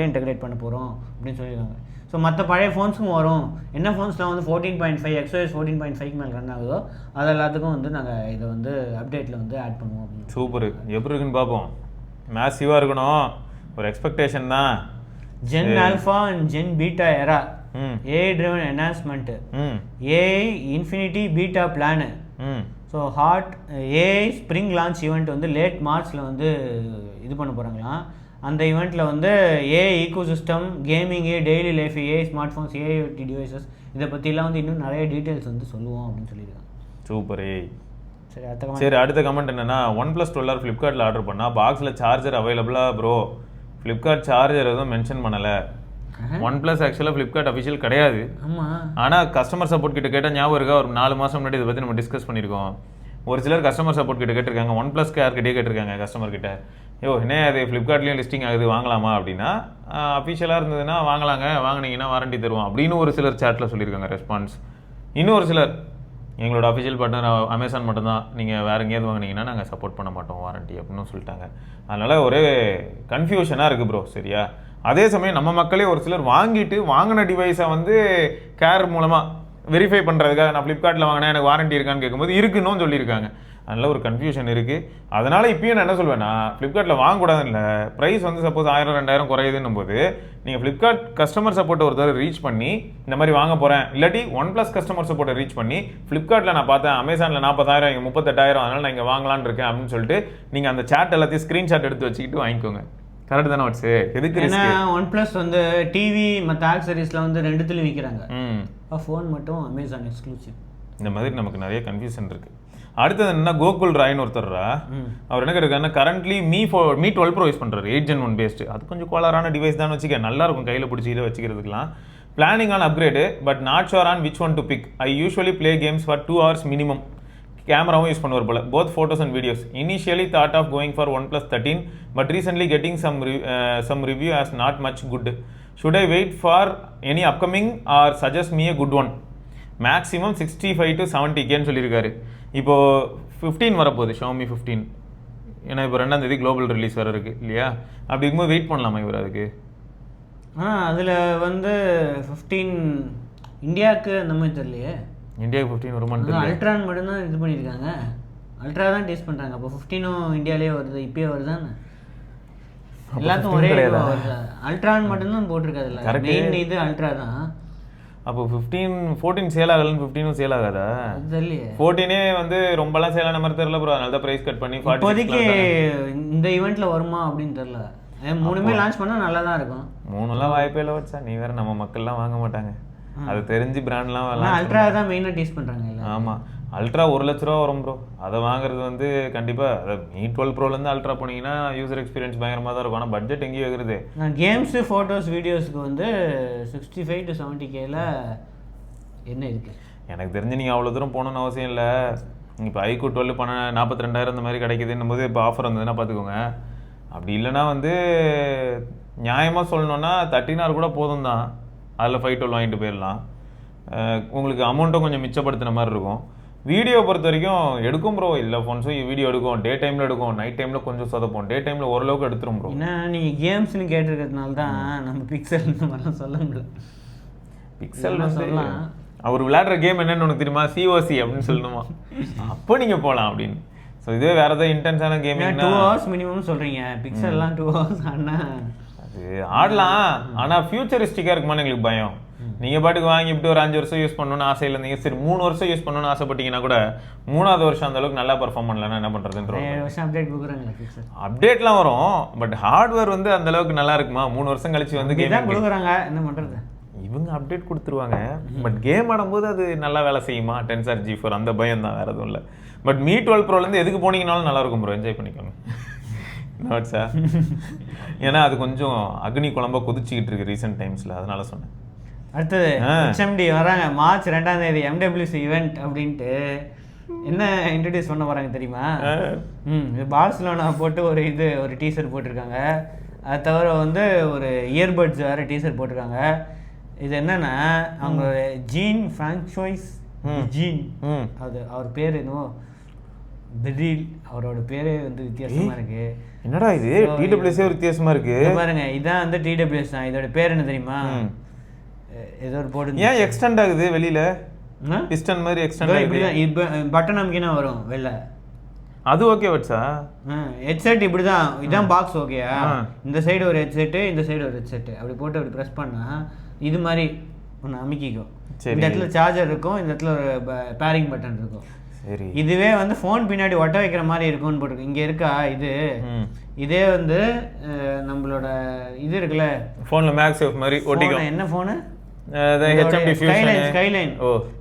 இன்டகிரேட் பண்ண போகிறோம் அப்படின்னு சொல்லியிருக்காங்க. ஸோ மற்ற பழைய ஃபோன்ஸுக்கும் வரும். என்ன ஃபோன்ஸ்லாம் வந்து 14.5 XOS 14.5 மேலே ரன் ஆகுதோ அது எல்லாத்துக்கும் வந்து நாங்கள் இதை வந்து அப்டேட்டில் வந்து ஆட் பண்ணுவோம் அப்படின்னு. சூப்பர். எப்படி இருக்குன்னு பார்ப்போம். மேசிவாக இருக்கணும், ஒரு எக்ஸ்பெக்டேஷன் தான். Gen Alpha and Gen Beta era, AI driven enhancement, AI infinity beta plan. So AI spring launch event வந்து லேட் மார்ச்சில் வந்து இது பண்ண போகிறாங்களாம். அந்த ஈவெண்ட்டில் வந்து AI ecosystem, gaming, daily life, AI smart phones, AIoT devices இதை பற்றிலாம் வந்து இன்னும் நிறைய டீட்டெயில்ஸ் வந்து சொல்லுவோம் அப்படின்னு சொல்லியிருக்காங்க. சூப்பரே. சரி, அடுத்த கமெண்ட் என்னென்னா, OnePlus 12 ஃப்ளிப்கார்ட்டில் ஆர்டர் பண்ணால் பாக்ஸில் சார்ஜர் அவைலபிளாக ப்ரோ? ஃப்ளிப்கார்ட் சார்ஜர் எதுவும் மென்ஷன் பண்ணலை. OnePlus ஆக்சுவலாக ஃப்ளிப்கார்ட் அஃபிஷியல் கிடையாது. ஆனால் கஸ்டமர் சப்போர்ட் கிட்ட கேட்டால் ஞாபகம் இருக்கா, ஒரு 4 மாதம் முன்னாடி இதை பற்றி நம்ம டிஸ்கஸ் பண்ணியிருக்கோம். ஒரு சிலர் கஸ்டமர் சப்போர்ட் கிட்ட கேட்டிருக்காங்க, ஒன் ப்ளஸ் கேர்கிட்டே கேட்டிருக்காங்க கஸ்டமர் கிட்ட, என்ன அது ஃப்ளிப்கார்ட்லேயும் லிஸ்டிங் ஆகுது வாங்கலாமா அப்படின்னா, அஃபிஷியலாக இருந்ததுன்னா வாங்கலாங்க, வாங்கினீங்கன்னா வாரண்டி தருவோம் அப்படின்னு ஒரு சிலர் சேட்டில் சொல்லியிருக்காங்க ரெஸ்பான்ஸ். இன்னும் ஒரு சிலர் எங்களோட அஃபிஷியல் பார்ட்னர் அமேசான் மட்டும்தான், நீங்கள் வேறு எங்கேயாவது வாங்கினீங்கன்னா நாங்கள் சப்போர்ட் பண்ண மாட்டோம் வாரண்டி அப்படின்னு சொல்லிட்டாங்க. அதனால் ஒரே கன்ஃபியூஷனாக இருக்குது ப்ரோ. சரியா? அதே சமயம் நம்ம மக்களே ஒரு சிலர் வாங்கிட்டு வாங்கின டிவைஸை வந்து கேர் மூலமாக வெரிஃபை பண்ணுறதுக்காக நான் ஃப்ளிப்கார்ட்டில் வாங்கினேன் எனக்கு வாரண்டி இருக்கான்னு கேட்கும்போது இருக்குன்னு சொல்லியிருக்காங்க. அதனால் ஒரு கன்ஃபியூஷன் இருக்குது. அதனால் இப்பயும் நான் என்ன சொல்வேன்னா, ஃப்ளிப்கார்ட்டில் வாங்கக்கூடாதுன்னு இல்லை, ப்ரைஸ் வந்து சப்போஸ் 1000-2000 குறையுதுன்னும் போது நீங்கள் ஃப்ளிப்கார்ட் கஸ்டமர் சப்போர்ட்டை ஒருத்தர் ரீச் பண்ணி இந்த மாதிரி வாங்க போகிறேன், இல்லாட்டி ஒன் ப்ளஸ் கஸ்டமர் சப்போர்ட்டை ரீச் பண்ணி ஃப்ளிப்கார்ட்டில் நான் பார்த்தேன் அமேசானில் 40,000 இங்கே 38,000 அதனால் நான் இங்கே வாங்கலான்னு இருக்கேன் அப்படின்னு சொல்லிட்டு நீங்கள் அந்த சாட் எல்லாத்தையும் ஸ்க்ரீன்ஷாட் எடுத்து வச்சுக்கிட்டு வாங்கிக்கோங்க. கரெக்ட் தானே வாட்ஸ்? எதுக்கு? ஏன்னா ஒன் ப்ளஸ் வந்து டிவி மற்ற ஆக்சரிஸ்ல வந்து ரெண்டுத்துலையும் விற்கிறாங்க. ஃபோன் மட்டும் அமேசான் எக்ஸ்க்ளூசிவ். இந்த மாதிரி நமக்கு நிறைய கன்ஃபியூஷன் இருக்குது. அடுத்தது என்ன, கோகுல் ராய்னு ஒருத்தர்ரா, அவர் என்ன கேட்குறாருன்னா, கரண்ட்லி மீ 12 Pro யூஸ் பண்ணுறாரு, 8 Gen 1 பேஸ்டு. அது கொஞ்சம் கோளாறான டிவைஸ் தான் வச்சுக்க, நல்லா இருக்கும் கையில் பிடிச்சிக்கிட்டு வச்சுக்கிறதுக்குலாம். Planning on upgrade but not sure on which one to pick. I usually play games for 2 hours minimum. கேமராவும் யூஸ் பண்ணுவார் போல, both photos and videos. Initially thought of going for OnePlus 13 but recently getting some review as not much good. Should I wait for any upcoming or suggest me a good one? Maximum 65 to 70Kன்னு சொல்லியிருக்காரு. இப்போது 15 வரப்போகுது, Xiaomi 15. ஏன்னா இப்போ 2ஆம் தேதி global release வர இருக்குது இல்லையா? அப்படி இருக்கும்போது வெயிட் பண்ணலாமா இவர் அதுக்கு? அதில் வந்து 15 இந்தியாவுக்கு அந்த மாதிரி தெரியலையே. இந்தியாவுக்கு 15 வருமானு அல்ட்ரான் மட்டும்தான் இது பண்ணியிருக்காங்க, அல்ட்ரா தான் டேஸ்ட் பண்ணுறாங்க. அப்போ 15ம் இந்தியாவிலே வருது, இப்பயே வருதானே? எல்லாத்துக்கும் ஒரே வருது. அல்ட்ரான் மட்டும்தான் போட்டிருக்காதுல்ல, மெயின் இது அல்ட்ரா தான். அப்போ 14 சேல் ஆகலன்னு 15ம் சேல் ஆகாதா? தெரியலையே. 14 வந்து ரொம்பலாம் சேல் ஆன மாதிரி தெரியல ப்ரோ. அதனால தான் ப்ரைஸ் கட் பண்ணி இப்போதைக்கு இந்த ஈவெண்ட்டில் வருமா அப்படின்னு தெரியல. 3மே லான்ச் பண்ணால் நல்லா தான் இருக்கும். 3லாம் வாய்ப்பே இல்லை வச்சா, நீ வேறு நம்ம மக்கள்லாம் வாங்க மாட்டாங்க, அது தெரிஞ்சு பிராண்ட்லாம் அல்ட்ரா தான் மெயினாக டேஸ்ட் பண்ணுறாங்க. ஆமாம், அல்ட்ரா 1 லட்ச ரூபா வரும் ப்ரோ. அதை வாங்குறது வந்து கண்டிப்பாக, அதை மீ 12 ப்ரோலேருந்து அல்ட்ரா போனீங்கன்னா யூசர் எக்ஸ்பீரியன்ஸ் பயங்கரமாக தான் இருக்கும். ஆனால் பட்ஜெட் எங்கேயும் வைக்கிறது. கேம்ஸு ஃபோட்டோஸ் வீடியோஸ்க்கு வந்து 65 to 70Kல என்ன இருக்குது? எனக்கு தெரிஞ்சு நீங்கள் அவ்வளோ தூரம் போகணுன்னு அவசியம் இல்லை. இப்போ iQOO 12 42,000 இந்த மாதிரி கிடைக்குதுன்னும் போது இப்போ ஆஃபர் வந்ததுன்னா பார்த்துக்கோங்க. அப்படி இல்லைனா வந்து நியாயமாக சொல்லணுன்னா 13R கூட போதும் தான், அதில் 512 வாங்கிட்டு போயிடலாம். உங்களுக்கு அமௌண்ட்டும் கொஞ்சம் மிச்சப்படுத்தின மாதிரி இருக்கும். வீடியோ பொறுத்த வரைக்கும் எடுக்கும் ப்ரோ, இல்லை ஃபோன்ஸும் வீடியோ எடுக்கும், டே டைமில் எடுக்கும், நைட் டைமில் கொஞ்சம் சொதப்போம், டே டைமில் ஓரளவுக்கு எடுத்துரும் ப்ரோ. ஏன்னா நீங்கள் கேம்ஸ்னு கேட்டிருக்கிறதுனால தான் நம்ம பிக்சல் இந்த மாதிரிலாம் சொல்ல முடியல. பிக்சல் சொல்லலாம், அவர் விளையாடுற கேம் என்னன்னு உனக்கு தெரியுமா? COC அப்படின்னு சொல்லணுமா? அப்போ நீங்கள் போகலாம் அப்படின்னு. ஸோ இதுவே வேறு ஏதாவது இன்டென்ஸான கேமிங் 2 hours மினிமம் சொல்கிறீங்க, பிக்சல்லாம் 2 hours ஆனால் அது ஆடலாம். ஆனால் ஃபியூச்சரிஸ்டிக்காக இருக்குமான்னு எங்களுக்கு பயம். நீங்கள் பாட்டுக்கு வாங்கிட்டு ஒரு 5 வருஷம் யூஸ் பண்ணணும்னு ஆசையில் இருந்தீங்க, சரி 3 வருஷம் யூஸ் பண்ணணும்னு ஆசைப்பட்டீங்கன்னா கூட 3ஆவது வருஷம் அந்த அளவுக்கு நல்லா பர்ஃபார்ம் பண்ணலன்னா என்ன பண்ணுறதுன்ற 7 வருஷம் அப்டேட் கொடுக்குறாங்களா? பிக்சல் அப்டேட்லாம் வரும், பட் ஹார்ட்வேர் வந்து அந்த அளவுக்கு நல்லா இருக்குமா? 3 வருஷம் கழிச்சு வந்து கேம் கொடுக்குறாங்க, என்ன பண்ணுறது? இவங்க அப்டேட் கொடுத்துருவாங்க, பட் கேம் ஆடும்போது அது நல்லா வேலை செய்யுமா? Tensor G4 அந்த பயம் தான், வேறு எதுவும் இல்லை. பட் மீ 12 ப்ரோலேருந்து எதுக்கு போனீங்கனாலும் நல்லா இருக்கும் ப்ரோ, என்ஜாய் பண்ணிக்கோங்க. நோட்ஸா? ஏன்னா அது கொஞ்சம் அக்னி குழம்பா கொதிச்சுக்கிட்டு இருக்கு ரீசெண்ட் டைம்ஸில், அதனால சொன்னேன். அடுத்தது HMD வராங்க மார்ச் 2ஆம் தேதி MWC ஈவெண்ட் அப்படின்ட்டு. என்ன இன்ட்ரடியூஸ் பண்ண போகிறாங்க தெரியுமா? பார்சிலோனா போட்டு ஒரு டீசர் போட்டிருக்காங்க. அது தவிர வந்து ஒரு இயர்பட்ஸ் வேறு டீசர் போட்டிருக்காங்க. இது என்னன்னா, அவங்க ஜீன் ஃப்ரான்ச்சைஸ் ஜீன், அது அவர் பேர் என்னவோ பெரில், அவரோட பேரே வந்து வித்தியாசமா இருக்கு. என்னடா இது TWS ஒரு வித்தியாசமா இருக்கு பாருங்க. இதான் வந்து TWS தான். இதோட பேர் என்ன தெரியுமா? ஏதோ ஒரு போர்டு. ஏன் எக்ஸ்டெண்ட் ஆகுது வெளியில? பிஸ்டன் மாதிரி எக்ஸ்டெண்ட் ஆகுது. பட்டன் அமுக்கினா வரும் வெளில. அது ஓகே வட்ஸா? ஹெட்செட் இப்படி தான். இதான் பாக்ஸ் ஓகேயா? இந்த சைடு ஒரு ஹெட்செட்டு, இந்த சைடு ஒரு ஹெட்செட்டு. அப்படி போட்டு அப்படி ப்ரெஸ் பண்ணா இது மாதிரி ஒன்று அமுக்கிக்கும். இந்த இடத்துல சார்ஜர் இருக்கும், இந்த இடத்துல ஒரு பேரிங் பட்டன் இருக்கும். சரி, இதுவே வந்து ஃபோன் பின்னாடி ஒட்ட வைக்கிற மாதிரி இருக்கும்னு போட்டிருக்கு. இங்கே இருக்கா இது? இதே வந்து நம்மளோட இது இருக்குல்ல ஃபோன்ல மேக்ஸேஃப் மாதிரி ஒட்டிக்கும். என்ன ஃபோனு?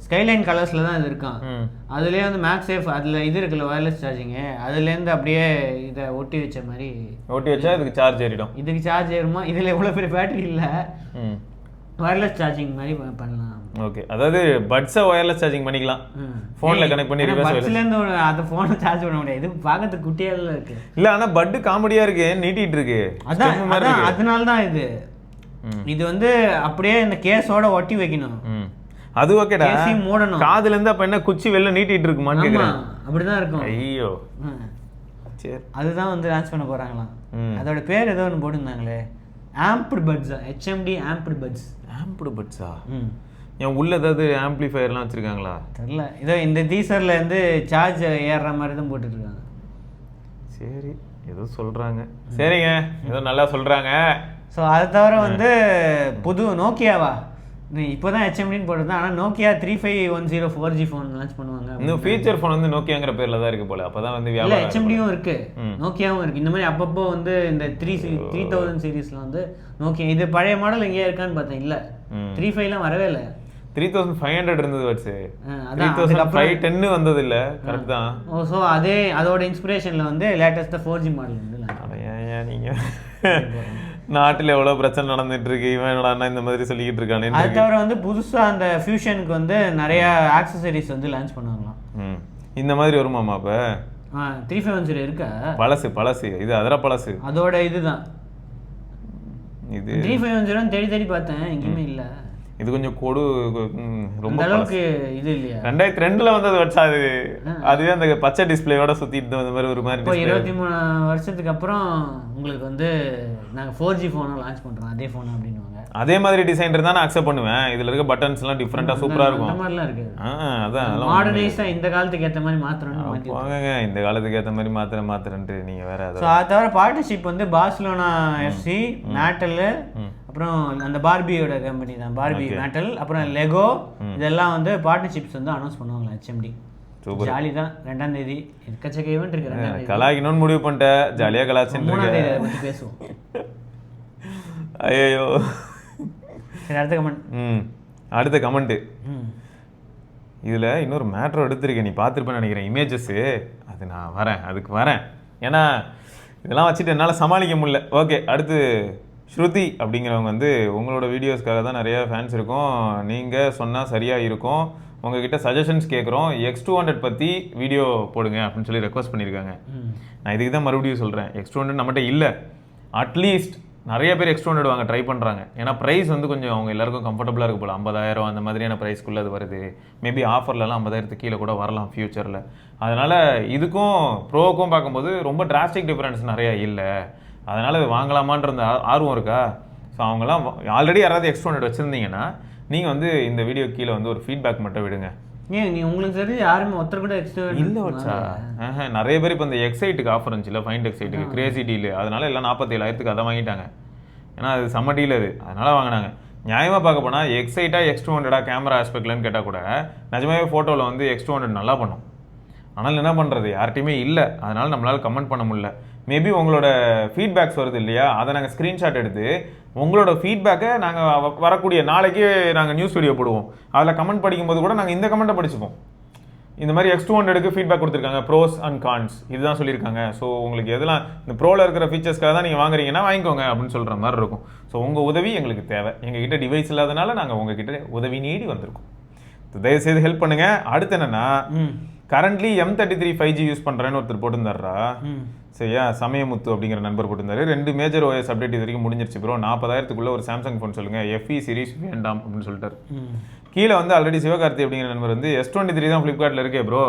ஸ்கைலைன் கலர்ஸ்ல தான் இது இருக்கான். அதுலயே வந்து மேக்ஸேஃப் அதுல இது இருக்குல்ல வயர்லெஸ் சார்ஜிங், அதுலேருந்து அப்படியே இதை ஒட்டி வச்ச மாதிரி ஒட்டி வச்சா இதுக்கு சார்ஜ் ஏறிடும். இதுக்கு சார்ஜ் ஏறுமா? இதுல எவ்வளவு பெரிய பேட்டரி இல்லை, வயர்லெஸ் சார்ஜிங் மாதிரி பண்ணலாம். ஓகே, அதாவது பட்ஸை ஒயர்லெஸ் சார்ஜிங் பண்ணிக்கலாம், ஃபோனில் கனெக்ட் பண்ணி ரிவர்ஸ் பட்ஸ்லேருந்து அந்த ஃபோனை சார்ஜ் பண்ண முடியாது, இது பார்க்கறதுக்கு குட்டியாக இருக்கு. இல்லை ஆனால் பட்டு காமெடியாக இருக்கு, நீட்டிகிட்டு இருக்கு. அதான் அதனால தான் இது வந்து அப்படியே இந்த கேஸோட ஒட்டி வைக்கணும். அது ஓகேடா, மூடணும். காதுல இருந்து அப்ப என்ன குச்சி வெளில நீட்டிட்டு இருக்குமான்னு கேக்குறேன். அப்படிதான் இருக்கும். ஐயோ சரி, அதுதான் வந்து லான்ச் பண்ண போறாங்களாம். அதோட பேர் ஏதோ ஒன்று போட்டுருந்தாங்களே, ஆம்ப்டு பட்ஸா, HMD ஆம்ப்டு பட்ஸ். ஆம்ப்டு பட்ஸா? என் உள்ள ஏதாவது ஆம்பிளிஃபையர்லாம் வச்சிருக்காங்களா தெரியல, ஏதோ இந்த டீசர்ல இருந்து சார்ஜ் ஏறுற மாதிரி தான் போட்டுட்டு இருக்காங்க. சரி, ஏதோ சொல்றாங்க. சரிங்க, ஏதோ நல்லா சொல்றாங்க. ஸோ அதை தவிர வந்து புது நோக்கியாவா இப்போதான் HMDன்னு போட்டுருந்தேன், ஆனால் நோக்கியா 3510 4G ஃபோன் லான்ச் பண்ணுவாங்க. இன்னும் ஃபீச்சர் ஃபோன் வந்து நோக்கியாங்கிற பேர்ல தான் இருக்கு போல, அப்பதான் வந்து இல்லை HMDயும் இருக்கு, நோக்கியாவும் இருக்கு. இந்த மாதிரி அப்பப்போ வந்து இந்த 3000 சீரீஸ்ல வந்து நோக்கியா, இது பழைய மாடல் எங்கேயா இருக்கான்னு பார்த்தேன், இல்லை 35லாம் வரவே இல்லை. 3500 இருந்தது வச்சு, 3510 வந்தது இல்ல. கரெக்ட் தான். ஓ, ஸோ அதோட இன்ஸ்பிரேஷன்ல வந்து லேட்டஸ்டா 4G மாடல் வந்து நீங்க நாட்டில் எவ்வளவு பிரச்சனை நடந்துட்டு இருக்கு, இவன் என்னடா இந்த மாதிரி சொல்லிக்கிட்டு இருக்கானே. அது தவிர வந்து புதுசா அந்த ஃபியூஷனுக்கு வந்து நிறைய ஆக்சசரிஸ் வந்து லான்ச் பண்ணுவாங்களாம். இந்த மாதிரி வருமாமா? அப்ப 3510 இருக்கா? பழசு இது, அதர பழசு. அதோட இதுதான் இது. 3510 தேடி தேடி பார்த்தேன், எங்கேயுமே இல்ல. இது கொஞ்சம் கொடு, ரொம்ப அளவுக்கு இது இல்லையா? 2002ல வந்தது வச்சா, அதுவே அந்த பச்சை டிஸ்பிளேயோட சுத்திட்டு அந்த மாதிரி ஒரு மாதிரி. 23 வருஷத்துக்கு அப்புறம் உங்களுக்கு வந்து நாங்க 4G ஃபோனை லான்ச் பண்றோம், அதே ஃபோன் அப்படின்னுவாங்க. அதே மாதிரி டிசைன் இருந்தா நான் அக்செப்ட் பண்ணுவேன். இதுல இருக்க பட்டன்ஸ் எல்லாம் டிஃபரெண்டா சூப்பரா இருக்கும். அந்த மாதிரிலாம் இருக்கு. அதான் மாடர்னைஸா இந்த காலத்துக்கு ஏத்த மாதிரி மாத்தறோம்னு வாங்குங்க, இந்த காலத்துக்கு ஏத்த மாதிரி மாத்துறேன்ட்டு நீங்க வேற. சோ அது தவிர பார்ட்னர்ஷிப் வந்து பார்சிலோனா FC, மேட்டல், அப்புறம் அந்த பார்பியோட கம்பெனி தான் பார்பி, மேட்டல், அப்புறம் லெகோ, இதெல்லாம் வந்து பார்ட்னர்ஷிப்ஸ் வந்து அனௌன்ஸ் பண்ணுவாங்க HMD. ஜாலி தான். 2ஆம் தேதி எக்கச்சக்க ஈவென்ட் இருக்கு. கலாய்க்கணும்னு முடிவு பண்ணிட்டேன், ஜாலியா கலாய்ச்சிட்டு 3ஆம் தேதி அதை பத்தி பேசுவோம். ஐயோ சரி, அடுத்த கமெண்ட். அடுத்த கமெண்ட். இதுல இன்னொரு மேட்ரு எடுத்திருக்கேன், நீ பார்த்துருப்பேன்னு நினைக்கிறேன், இமேஜஸ். அது நான் அதுக்கு வரேன், ஏன்னா இதெல்லாம் வச்சுட்டு என்னால் சமாளிக்க முடியல. ஓகே, அடுத்து ஸ்ருதி அப்படிங்கிறவங்க வந்து உங்களோட வீடியோஸ்க்காக தான் நிறைய ஃபேன்ஸ் இருக்கும், நீங்கள் சொன்னால் சரியாக இருக்கும், உங்ககிட்ட சஜஷன்ஸ் கேட்குறோம், X200 பற்றி வீடியோ போடுங்க அப்படின்னு சொல்லி ரெக்வஸ்ட் பண்ணியிருக்காங்க. நான் இதுக்கு தான் மறுபடியும் சொல்கிறேன், X200 நம்மகிட்ட இல்லை. அட்லீஸ்ட் நிறைய பேர் X200 வாங்க ட்ரை பண்ணுறாங்க, ஏன்னா ப்ரைஸ் வந்து கொஞ்சம் அவங்க எல்லாருக்கும் கம்ஃபர்டபுளாக இருக்கு போல். 50,000 அந்த மாதிரியான ப்ரைஸ்க்குள்ளே அது வருது. மேபி ஆஃபர்லலாம் 50,000 கீழே கூட வரலாம் ஃப்யூச்சரில். அதனால் இதுக்கும் ப்ரோவுக்கும் பார்க்கும்போது ரொம்ப டிராஸ்டிக் டிஃப்ரென்ஸ் நிறையா இல்லை. அதனால் இது வாங்கலாமான்ற அந்த ஆர்வம் இருக்கா? ஸோ அவங்களாம் ஆல்ரெடி யாராவது X200 வச்சுருந்தீங்கன்னா நீங்கள் வந்து இந்த வீடியோ கீழே வந்து ஒரு ஃபீட்பேக் மட்டும் விடுங்க. ஏன் நீ உங்களுக்கு தெரிஞ்சு யாருமே ஒருத்தர் கூட X200 இல்லை வச்சா? நிறைய பேர் இப்போ இந்த X8க்கு ஆஃபர் இருந்துச்சுல்ல, ஃபைண்ட் X8க்கு கிரேசி டீல், அதனால எல்லாம் 47,000க்கு அதை வாங்கிட்டாங்க. ஏன்னா அது செம்ம டீல், அது அதனால் வாங்கினாங்க. நியாயமாக பார்க்க போனால் X8 X200 கேமரா ஆஸ்பெக்ட்லன்னு கேட்டால் கூட நிஜமாவே ஃபோட்டோவில் வந்து X200 நல்லா பண்ணும். ஆனால் என்ன பண்ணுறது, யார்ட்டையுமே இல்லை, அதனால் நம்மளால் கமெண்ட் பண்ண முடியல. மேபி உங்களோட ஃபீட்பேக்ஸ் வருது இல்லையா, அதை நாங்கள் ஸ்க்ரீன்ஷாட் எடுத்து உங்களோட ஃபீட்பேக்கை நாங்கள் வரக்கூடிய நாளைக்கு நாங்கள் நியூஸ் வீடியோ போடுவோம். அதில் கமெண்ட் படிக்கும்போது கூட நாங்கள் இந்த கமெண்ட்டை படிச்சுப்போம். இந்த மாதிரி X200க்கு ஃபீட்பேக் கொடுத்துருக்காங்க, ப்ரோஸ் அண்ட் கான்ஸ் இதுதான் சொல்லியிருக்காங்க. ஸோ உங்களுக்கு எதெல்லாம் இந்த ப்ரோவில் இருக்கிற ஃபீச்சர்ஸ்க்காக தான் நீங்கள் வாங்குறீங்கன்னா வாங்கிக்கோங்க அப்படின்னு சொல்கிற மாதிரி இருக்கும். ஸோ உங்கள் உதவி எங்களுக்கு தேவை. எங்ககிட்ட டிவைஸ் இல்லாதனால நாங்கள் உங்ககிட்ட உதவி நீடி வந்திருக்கோம். தயவுசெய்து ஹெல்ப் பண்ணுங்கள். அடுத்து என்னென்னா, கரண்ட்லி M33 5G யூஸ் பண்ணுறேன்னு ஒருத்தர் போட்டிருந்தாரா, சரியா? சமயமுத்து அப்படிங்கிற நண்பர் போட்டிருந்தாரு. 2 மேஜர் OS அப்டேட் இது வரைக்கும் முடிஞ்சிருச்சு ப்ரோ, 40,000க்குள்ள ஒரு சாம்சங் ஃபோன் சொல்லுங்கள், FE சீரிஸ் வேண்டாம் அப்படின்னு சொல்லிட்டாரு. கீழே வந்து ஆல்ரெடி சிவகார்த்தி அப்படிங்கிற நண்பர் வந்து S23 தான் ஃப்ளிப்கார்ட்டில் இருக்கே ப்ரோ,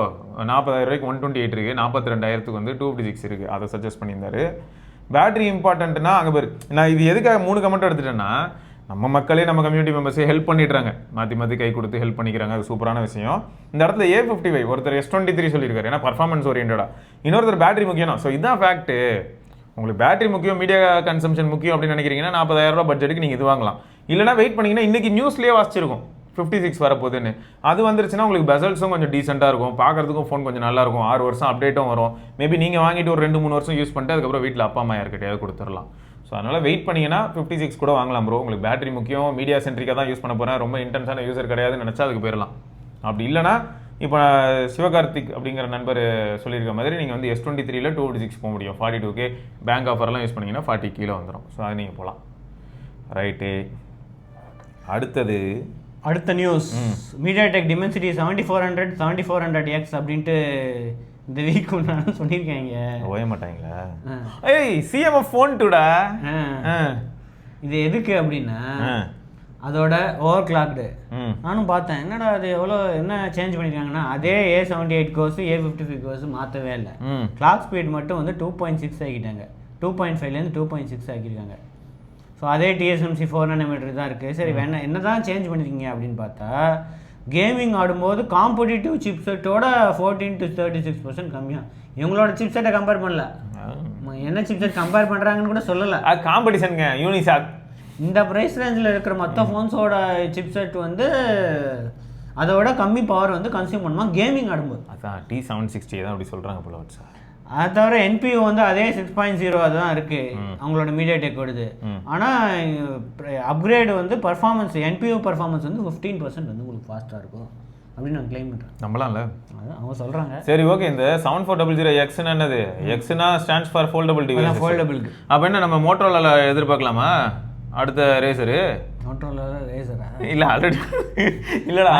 40,000 ரூபாய்க்கு 128 இருக்குது, 42,000க்கு வந்து 256 இருக்குது, அதை சஜஸ்ட் பண்ணியிருந்தாரு. பேட்டரி இம்பார்ட்டன்ட்னா அங்கே பேர். நான் இது எதுக்காக 3 கமெண்ட் எடுத்துட்டேன்னா, நம்ம மக்களே நம்ம கம்யூனிட்டி மெம்பர்ஸே ஹெல்ப் பண்ணிடுறாங்க, மாற்றி கை கொடுத்து ஹெல்ப் பண்ணிக்கிறாங்க, அது சூப்பரான விஷயம். இந்த இடத்துல A55 ஒருத்தர் S23 சொல்லியிருக்காரு, ஏன்னா பர்ஃபார்மன்ஸ் ஓரியன்டா. இன்னொருத்தர் பேட்டரி முக்கியம். ஸோ இதுதான் ஃபேக்ட்டு. உங்களுக்கு பேட்டரி முக்கியம், மீடியா கன்சம்ஷன் முக்கியம் அப்படின்னு நினைக்கிறீங்கன்னா 40,000 ரூபா பட்ஜெட்டுக்கு நீங்கள் இது வாங்கலாம். இல்லைனா வெயிட் பண்ணிங்கன்னா இன்றைக்கி நியூஸ்லேயே வாசிச்சிருக்கும் 56 வரப்போகுதுன்னு. அது வந்துருச்சுன்னா உங்களுக்கு பெசல்ஸும் கொஞ்சம் டீசெண்டாக இருக்கும், பார்க்குறதுக்கும் ஃபோன் கொஞ்சம் நல்லாயிருக்கும், 6 வருஷம் அப்டேட்டும் வரும். மேபி நீங்கள் வாங்கிட்டு ஒரு 2-3 வருஷம் யூஸ் பண்ணிட்டு அதுக்கப்புறம் வீட்டில் அப்பா அம்மா யார்கிட்டயாவது கொடுத்துடலாம். ஸோ அதனால் வெயிட் பண்ணிங்கன்னா 56 கூட வாங்கலாம் ப்ரோ. உங்களுக்கு பேட்டரி முக்கியம், மீடியா சென்ட்ரிக்காக தான் யூஸ் பண்ண போகிறேன், ரொம்ப இன்டென்ஸான யூஸர் கிடையாதுன்னு நினச்சா அதுக்கு போயிடலாம். அப்படி இல்லைனா இப்போ சிவகார்த்திக் அப்படிங்கிற நண்பர் சொல்லியிருக்க மாதிரி நீங்கள் வந்து S23ல் 256 போக முடியும். 42K பேங்க் ஆஃபர்லாம் யூஸ் பண்ணிங்கன்னா 40 கீழே வந்துடும். ஸோ அது நீங்கள் போகலாம். ரைட்டு. அடுத்தது அடுத்த நியூஸ் மீடியாடெக் டிமென்சிட்டி 7400 எக்ஸ் அப்படின்ட்டு இந்த வீக் ஒன்று சொல்லியிருக்காங்க. ஓய மாட்டாங்களா? ஏய் சிஎம்எஃப் ஃபோன் டுடா. இது எதுக்கு அப்படின்னா அதோட ஓவர் கிளாக்டு. நானும் பார்த்தேன் என்னடா அது எவ்வளோ என்ன சேஞ்ச் பண்ணியிருக்காங்கன்னா அதே A78 கோர்ஸ் A55 கோர்ஸ் மாற்றவே இல்லை. கிளாக் ஸ்பீட் மட்டும் வந்து 2.6 ஆக்கிட்டாங்க. 2.5லேருந்து 2.6 ஆக்கியிருக்காங்க. ஸோ அதே TSMC 4nm தான் இருக்குது. சரி என்ன தான் சேஞ்ச் பண்ணியிருக்கீங்க அப்படின்னு பார்த்தா கேமிங் ஆடும்போது காம்படிட்டிவ் சிப்செட்டோட 14 to 36% கம்மியாக. இவங்களோட சிப்செட்டை கம்பேர் பண்ணல, என்ன சிப்செட் கம்பேர் பண்ணுறாங்கன்னு கூட சொல்லலை. அது காம்படிஷனுங்க. யூனிசாக் இந்த ப்ரைஸ் ரேஞ்சில் இருக்கிற மற்ற ஃபோன்ஸோட சிப்செட் வந்து அதோட கம்மி பவர் வந்து கன்சியூம் பண்ணுமா கேமிங் ஆடும்போது. அதான் T760 தான் அப்படி சொல்கிறாங்க போல சார். அதை தவிர NPU வந்து அதே 6.0 அதுதான் இருக்குது அவங்களோட மீடியாடெக் வருது. ஆனால் அப்கிரேடு வந்து பர்ஃபார்மன்ஸ் NPU பர்ஃபார்மன்ஸ் வந்து 15% வந்து உங்களுக்கு ஃபாஸ்ட்டாக இருக்கும் அப்படின்னு நான் கிளைம் பண்ணுறேன். நம்பலாம்ல, அதான் அவங்க சொல்கிறாங்க. சரி ஓகே. இந்த 7400X என்னது? எக்ஸ்னா ஸ்டாண்ட்ஸ் ஃபார் ஃபோல்டபுள் டிவைஸ். ஃபோல்டபுளுக்கு அப்போ என்ன நம்ம மோட்டோரோலா எதிர்பார்க்கலாமா அடுத்த ரேசரு? மோட்டோரோலா ரேசரா? இல்லை ஆல்ரெடி இல்லைடா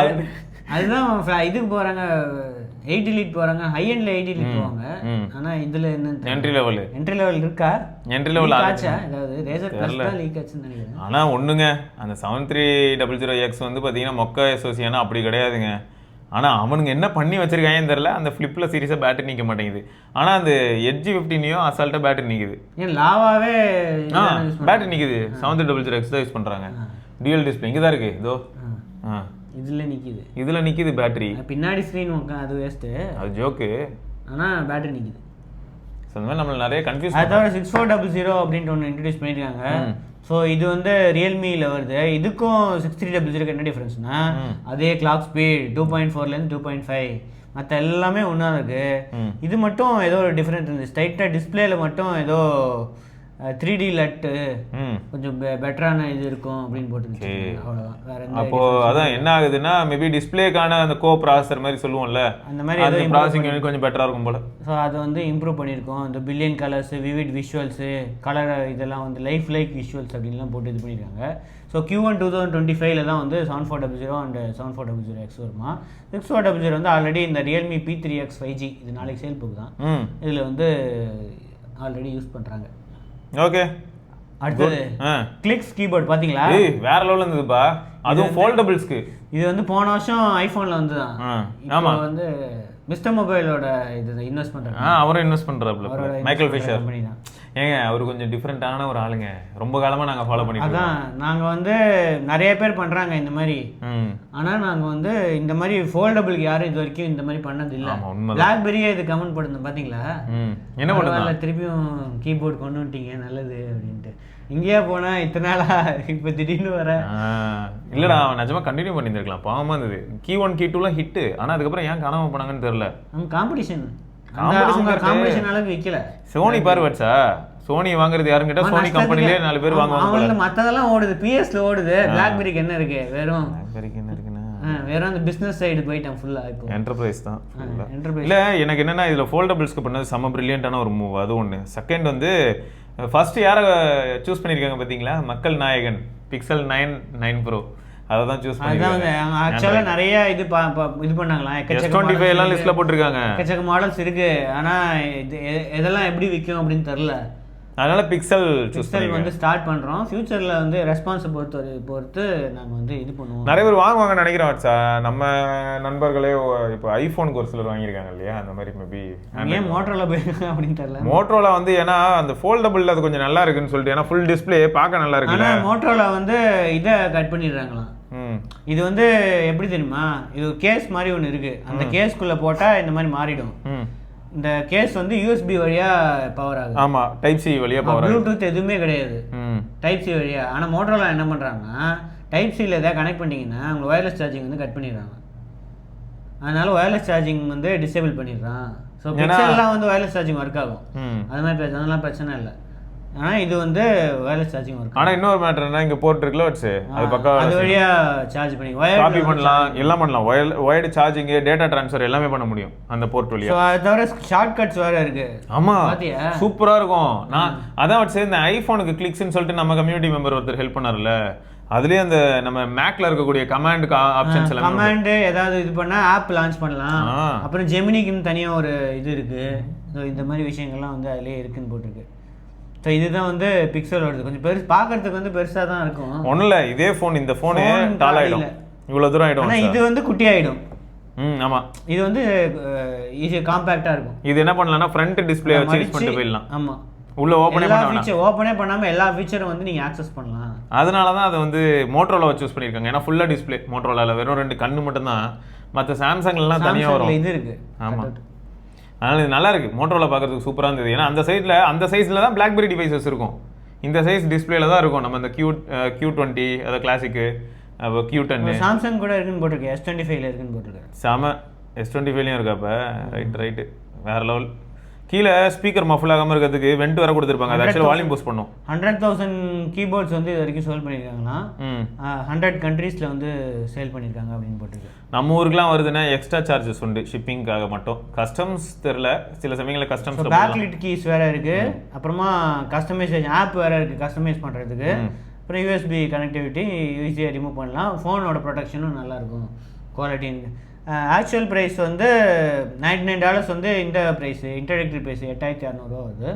அதுதான் இதுக்கு போகிறாங்க 80 லீட் போகிறாங்க. ஹை எண்டில் 80 லீட் போவாங்க. ஆனால் இதில் என்ன என்ட்ரி லெவல் இருக்கா? என்ட்ரி லெவல் ஆச்சா? ஏதாவது ரேசர் ப்ளஸ் தான் லீக் ஆச்சுன்னு நினைக்கிறேன். ஆனால் ஒன்றுங்க, அந்த 7300X வந்து பார்த்தீங்கன்னா மொக்க எஸ்ஓசியானா அப்படி கிடையாதுங்க. ஆனால் அவனுங்க என்ன பண்ணி வச்சிருக்காங்கன்னு தெரியல, அந்த ஃப்ளிப்பில் சீரியஸாக பேட்டரி நிற்க மாட்டேங்குது. ஆனால் அந்த எட்ஜி 15 அசால்ட்டாக பேட்டரி நிற்குது. ஏன் லாவாவே பேட்டரி நிற்குது. 7300X தான் யூஸ் பண்ணுறாங்க. டியூயல் டிஸ்பிளே இங்கே தான் இருக்குது. இதோ இதில் நிற்கிது பேட்டரி. பின்னாடி ஸ்க்ரீன் அது வேஸ்ட்டு, அது ஜோக்கு. ஆனால் பேட்டரி நிற்கிது. ஸோ அந்த மாதிரி நம்மளை நிறைய கன்ஃபியூஸ். அதை தவிர 6400 அப்படின்ட்டு ஒன்று இன்ட்ரடியூஸ் பண்ணியிருக்காங்க. ஸோ இது வந்து ரியல்மியில் வருது. இதுக்கும் 6300 என்ன டிஃப்ரென்ஸ்னா அதே கிளாக் ஸ்பீட் 2.4லேருந்து 2.5, மற்ற எல்லாமே ஒன்றா இருக்குது. இது மட்டும் ஏதோ ஒரு டிஃப்ரெண்ட் இருந்துச்சு. ஸ்ட்ரைட்டாக டிஸ்பிளேல மட்டும் ஏதோ 3D லட்டு கொஞ்சம் பெட்டரான இது இருக்கும் அப்படின்னு போட்டுருந்துச்சு. அவ்வளோதான், வேற எந்த. அப்போ அதான் என்ன ஆகுதுன்னா மேபி டிஸ்பிளேக்கான அந்த கோ ப்ராசஸர் மாதிரி சொல்லுவோம்ல, அந்த மாதிரி அந்த ப்ராசஸிங் கொஞ்சம் பெட்டராக இருக்கும் போல. ஸோ அதை வந்து இம்ப்ரூவ் பண்ணியிருக்கோம். இந்த billion colours, vivid visuals, colour இதெல்லாம் வந்து லைக் விஷுவல்ஸ் அப்படின்லாம் போட்டு இது பண்ணியிருக்காங்க. ஸோ Q1 2025 தான் வந்து 7400 அண்ட் 7400X வருமா. 6400 வந்து ஆல்ரெடி இந்த ரியல்மி P3X 5G இது நாளைக்கு சேல் போகுது தான். இதில் வந்து ஆல்ரெடி யூஸ் பண்ணுறாங்க. ஓகே. அடுத்தது கிளிக்ஸ் கீபோர்டு பார்த்தீங்களா? வேற லெவலில் இருந்ததுப்பா. அதுவும் ஃபோல்டபிள்ஸ்க்கு. இது வந்து போன வருஷம் ஐஃபோனில் வந்து தான். ஆமாம், வந்து மிஸ்டர் மொபைலோட இது இன்வெஸ்ட் பண்ணுறாங்க. அவரும் இன்வெஸ்ட் பண்ணுறாப்புல, மைக்கேல் ஃபிஷர் கம்பெனி தான். ஏங்க அவர் கொஞ்சம் டிஃப்ரெண்ட்டான ஒரு ஆளுங்க. ரொம்ப காலமாக நாங்கள் ஃபாலோ பண்ணிட்டு இருக்கோம். அதான் நாங்கள் வந்து நிறைய பேர் பண்ணுறாங்க இந்த மாதிரி. ஆனால் நாங்கள் வந்து இந்த மாதிரி ஃபோல்டபுளுக்கு யாரும் இது வரைக்கும் இந்த மாதிரி பண்ணது இல்லை. பிளாக்பெரியே இது கமெண்ட் போட்டுருந்தேன் பார்த்தீங்களா? என்ன பண்ணுறது, திருப்பியும் கீபோர்டு கொண்டு வந்துட்டீங்க நல்லது அப்படின்ட்டு. இங்கேயா போனா இத்தனை நாளா இப்போ திடீர்னு வர. இல்லடா, அவன் நிஜமா கண்டினியூ பண்ணியிருந்திருக்கலாம். பாவமா இருந்தது. Q1 Q2 hit. ஆனால் அதுக்கப்புறம் ஏன் காணாம போனாங்கன்னு தெரியல. காம்படிஷன் அளவுக்கு விற்கல. சோனி பாரு வச்சா, சோனி வாங்குறது யாரும் கேட்டா சோனி கம்பெனிலே 4 பேர் வாங்குவாங்க. மற்றதெல்லாம் ஓடுது, பிஎஸ்ல ஓடுது. பிளாக்பெரிக்கு என்ன இருக்கு? வெறும் பிளாக்பெரிக்கு என்ன இருக்குன்னா வேற அந்த பிசினஸ் சைடு போயிட்டேன் ஃபுல்லா. இப்போ என்டர்பிரைஸ் தான். இல்ல எனக்கு என்னன்னா இதுல ஃபோல்டபிள்ஸ்க்கு பண்ணது செம்ம பிரில்லியன்ட்டான ஒரு மூவ். அது ஒன்று. செகண்ட் வந்து ஃபர்ஸ்ட் யாரை சூஸ் பண்ணியிருக்காங்க பார்த்தீங்களா? மக்கள் நாயகன் Pixel 9 Pro அதை தான் சூஸ் பண்ணிருக்காங்க. ஆக்சுவலா நிறைய இது பண்ணாங்களா? S25 எல்லாம் லிஸ்ட்ல போட்டுருக்காங்க. எக்கச்சக்க மாடல்ஸ் இருக்கு. ஆனா இதெல்லாம் எப்படி விற்கும் அப்படின்னு தெரியல. அதனால பிக்சல் வந்து ஸ்டார்ட் பண்றோம். ஃபியூச்சர்ல வந்து ரெஸ்பான்ஸ் பொறுத்து நாம வந்து இது பண்ணுவோம். நிறைய பேர் வாங்குவாங்கன்னு நினைக்கிறோம். நம்ம நண்பர்களே இப்போ ஐபோனுக்கு ஒரு சிலர் வாங்கியிருக்காங்க இல்லையா? அந்த மாதிரி மேபி ஏன் மோட்டரோலா போயிருக்காங்க அப்படின்னு தெரியல. மோட்டரோலா வந்து ஏன்னா அந்த ஃபோல்டபிள் அது கொஞ்சம் நல்லா இருக்குன்னு சொல்லிட்டு, ஏன்னா ஃபுல் டிஸ்பிளே பார்க்க நல்லா இருக்கு. ஆனா மோட்டரோலா வந்து இதை கட் பண்ணிடுறாங்களாம். இது வந்து எப்படி தெரியுமா? இது கேஸ் மாதிரி ஒன்று இருக்கு. அந்த கேஸ்க்குள்ள போட்டா இந்த மாதிரி மாறிடும். இந்த கேஸ் வந்து USB வழியா பவர் ஆகுது. ஆமா, டைப் சி வழியா பவர் ஆகுது. ப்ளூடூத் எதுவுமே கிடையாது, டைப் சி வழியா. ஆனா மோட்டரோலா என்ன பண்றாங்கன்னா டைப் சில ஏதாவது கனெக்ட் பண்ணிங்கன்னா அவங்க ஒயர்லெஸ் சார்ஜிங் வந்து கட் பண்ணிடுறாங்க. அதனால ஒயர்லெஸ் சார்ஜிங் வந்து டிசேபிள் பண்ணிடுறான். ஸோ பிக்சல்லாம் வந்து ஒயர்லெஸ் சார்ஜிங் ஒர்க் ஆகும். அது மாதிரி அதெல்லாம் பிரச்சனை இல்லை. ஆனால் இது வந்து வயர்லெஸ் சார்ஜிங் வரும். ஆனால் இன்னொரு மேட்டர் என்ன, இங்கே போர்ட் இருக்குல்ல வச்சு அது பக்கம் அது வழியாக சார்ஜ் பண்ணி காப்பி பண்ணலாம், எல்லாம் பண்ணலாம். ஒயர்டு சார்ஜிங், டேட்டா ட்ரான்ஸ்ஃபர் எல்லாமே பண்ண முடியும் அந்த போர்ட் வழியாக. ஸோ அது தவிர ஷார்ட் கட்ஸ் வேறு இருக்குது. ஆமாம், சூப்பராக இருக்கும். நான் அதான் வச்சு இந்த ஐஃபோனுக்கு கிளிக்ஸ்ன்னு சொல்லிட்டு நம்ம கம்யூனிட்டி மெம்பர் ஒருத்தர் ஹெல்ப் பண்ணார்ல, அதுலயே அந்த நம்ம மேக்ல இருக்கக்கூடிய கமாண்ட் ஆப்ஷன்ஸ் எல்லாம் கமாண்ட் ஏதாவது இது பண்ணா ஆப் லான்ச் பண்ணலாம். அப்புறம் ஜெமினிக்குன்னு தனியா ஒரு இது இருக்கு. ஸோ இந்த மாதிரி விஷயங்கள்லாம் வந்து அதுலயே இருக்குன்னு போட்டிருக்கு. ஸோ இதுதான் வந்து பிக்சலோடது. கொஞ்சம் பெருசு பார்க்கறதுக்கு வந்து பெருசா தான் இருக்கும். ஒன்றும் இல்லை, இதே ஃபோன் இந்த ஃபோனு டால் ஆகிடும், இவ்வளோ தூரம் ஆகிடும். ஆனால் இது வந்து குட்டி ஆகிடும். ஆமாம், இது வந்து ஈஸியாக காம்பேக்டாக இருக்கும். இது என்ன பண்ணலாம்னா ஃப்ரண்ட் டிஸ்பிளே வச்சு யூஸ் பண்ணிட்டு போயிடலாம். ஆமாம், உள்ள ஓப்பனே பண்ணாமல் எல்லா ஃபீச்சரும் வந்து நீங்கள் ஆக்சஸ் பண்ணலாம். அதனால தான் அதை வந்து மோட்டரோலா சூஸ் பண்ணியிருக்காங்க. ஏன்னா ஃபுல்லாக டிஸ்பிளே மோட்டரோலாவில் வெறும் 2 கண்ணு மட்டும்தான், மற்ற சாம்சங்லாம் தனியாக வரும். இது இருக்குது. ஆமாம், அதனால் இது நல்லா இருக்குது. மோட்டரோலா பார்க்குறதுக்கு சூப்பராக இருந்தது. ஏன்னா அந்த சைஸில் தான் பிளாக்பெரி டிவைசஸ் இருக்கும். இந்த சைஸ் டிஸ்பிளேல தான் இருக்கும். நம்ம இந்த Q20 அதை கிளாசிக்கு Q10 சாம்சங் கூட இருக்குன்னு போட்டிருக்கு. S25 இருக்குன்னு போட்டிருக்கு. செம S25லையும் இருக்கா? அப்போ ரைட்டு வேற லெவல். கீழே ஸ்பீக்கர் மஃபுல் ஆகாமல் இருக்கிறதுக்கு வெண்ட் வர கொடுத்துருப்பாங்க. அது ஆக்சுவலாக வால்யூம் பூஸ்ட் பண்ணும். 100,000 கீபோர்ட்ஸ் வந்து இது வரைக்கும் சேல் பண்ணியிருக்காங்கன்னா 100 கண்ட்ரீஸில் வந்து சேல் பண்ணியிருக்காங்க அப்படின்னு போட்டிருக்கு. நம்ம ஊருக்குலாம் வருதுன்னா எக்ஸ்ட்ரா சார்ஜஸ் உண்டு ஷிப்பிங்காக மட்டும். கஸ்டம்ஸ் தெரில, சில சமயங்களில் கஸ்டம்ஸ் பேக்லிட் கீஸ் வேறு இருக்குது. அப்புறமா கஸ்டமைசேஷன் ஆப் வேறு இருக்குது கஸ்டமைஸ் பண்ணுறதுக்கு. அப்புறம் யூஎஸ்பி கனெக்டிவிட்டி ஈஸியாக ரிமூவ் பண்ணலாம். ஃபோனோட ப்ரொடெக்ஷனும் நல்லாயிருக்கும், குவாலிட்டி. ஆக்சுவல் ப்ரைஸ் வந்து $99 வந்து இந்த ப்ரைஸ், இன்ட்ரடக்டரி ப்ரைஸ் 8,600 வருது.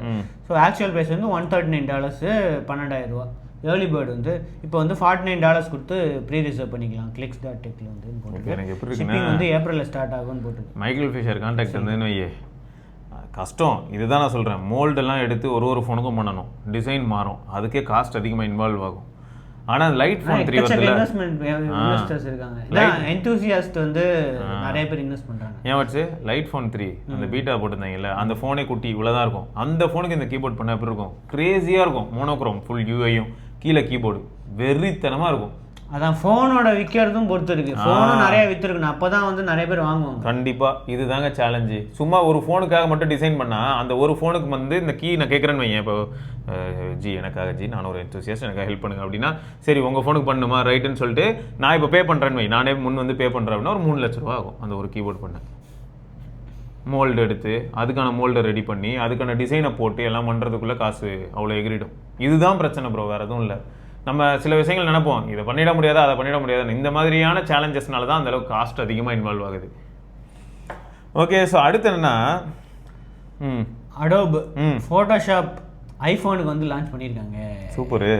ஸோ ஆக்சுவல் ப்ரைஸ் வந்து $139, $12,000. ஏர்லி பேர்டு வந்து இப்போ வந்து $49 கொடுத்து ப்ரீ ரிசர்வ் பண்ணிக்கலாம். clicks.techல வந்து ஷிப்பிங் வந்து ஏப்ரலில் ஸ்டார்ட் ஆகும்னு போட்டுருக்கு. மைக்கேல் ஃபிஷர் கான்டாக்ட் இருந்ததுன்னு வையே கஷ்டம். இதுதான் நான் சொல்கிறேன், மோல்டெல்லாம் எடுத்து ஒரு ஃபோனுக்கும் பண்ணணும், டிசைன் மாறும், அதுக்கே காஸ்ட் அதிகமாக இன்வால்வ் ஆகும். ஆனால் லைட் ஃபோன் 3 வருதுல இன்வெஸ்டர்ஸ் இருக்காங்க, என்தூசியாஸ்ட் வந்து நிறைய பேர் இன்வெஸ்ட் பண்ணுறாங்க. ஏன் வச்சு லைட் ஃபோன் 3 அந்த பீட்டா போட்டிருந்தாங்கல்ல, அந்த ஃபோனே குட்டி இவ்வளோதான் இருக்கும். அந்த ஃபோனுக்கு இந்த கீபோர்ட் பண்ண எப்படி இருக்கும்? கிரேஸியாக இருக்கும். மோனோக்ரோம் ஃபுல் யூஐயும் கீழே கீபோர்டு வெறித்தனமாக இருக்கும். அதான் ஃபோனோட விற்கிறதும் பொறுத்து இருக்கு. ஃபோனும் நிறைய விற்றுருக்குண்ணா, அப்போ தான் வந்து நிறைய பேர் வாங்குவாங்க. கண்டிப்பாக இதுதாங்க சேலஞ்சு. சும்மா ஒரு ஃபோனுக்காக மட்டும் டிசைன் பண்ணால் அந்த ஒரு ஃபோனுக்கு வந்து இந்த கீ நான் கேட்குறேன்னு வையன். இப்போ எனக்காக நான் ஒரு என்தூசியாஸ்ட், எனக்கு ஹெல்ப் பண்ணுங்க அப்படின்னா, சரி உங்கள் ஃபோனுக்கு பண்ணுமா ரைட்டுன்னு சொல்லிட்டு நான் இப்போ பே பண்ணுறேன்னு வை, நானே முன் வந்து பே பண்ணுறேன் அப்படின்னா ஒரு 3 லட்ச ரூபா ஆகும் அந்த ஒரு கீபோர்ட் பண்ண. மோல்டு எடுத்து அதுக்கான மோல்டை ரெடி பண்ணி அதுக்கான டிசைனை போட்டு எல்லாம் பண்ணுறதுக்குள்ளே காசு அவ்வளோ எகிரிடும். இதுதான் பிரச்சனை ப்ரோ, வேறு எதுவும் இல்லை. நம்ம சில விஷயங்கள் நினைப்போம், இதை பண்ணிட முடியாதா அதை பண்ணிட முடியாதுன்னு. இந்த மாதிரியான சேலஞ்சஸ்னால தான் அந்தளவுக்கு காஸ்ட் அதிகமாக இன்வால்வ் ஆகுது. ஓகே, ஸோ அடுத்து என்னன்னா அடோப் ஃபோட்டோஷாப் ஐஃபோனுக்கு வந்து லான்ச் பண்ணியிருக்காங்க. சூப்பரு.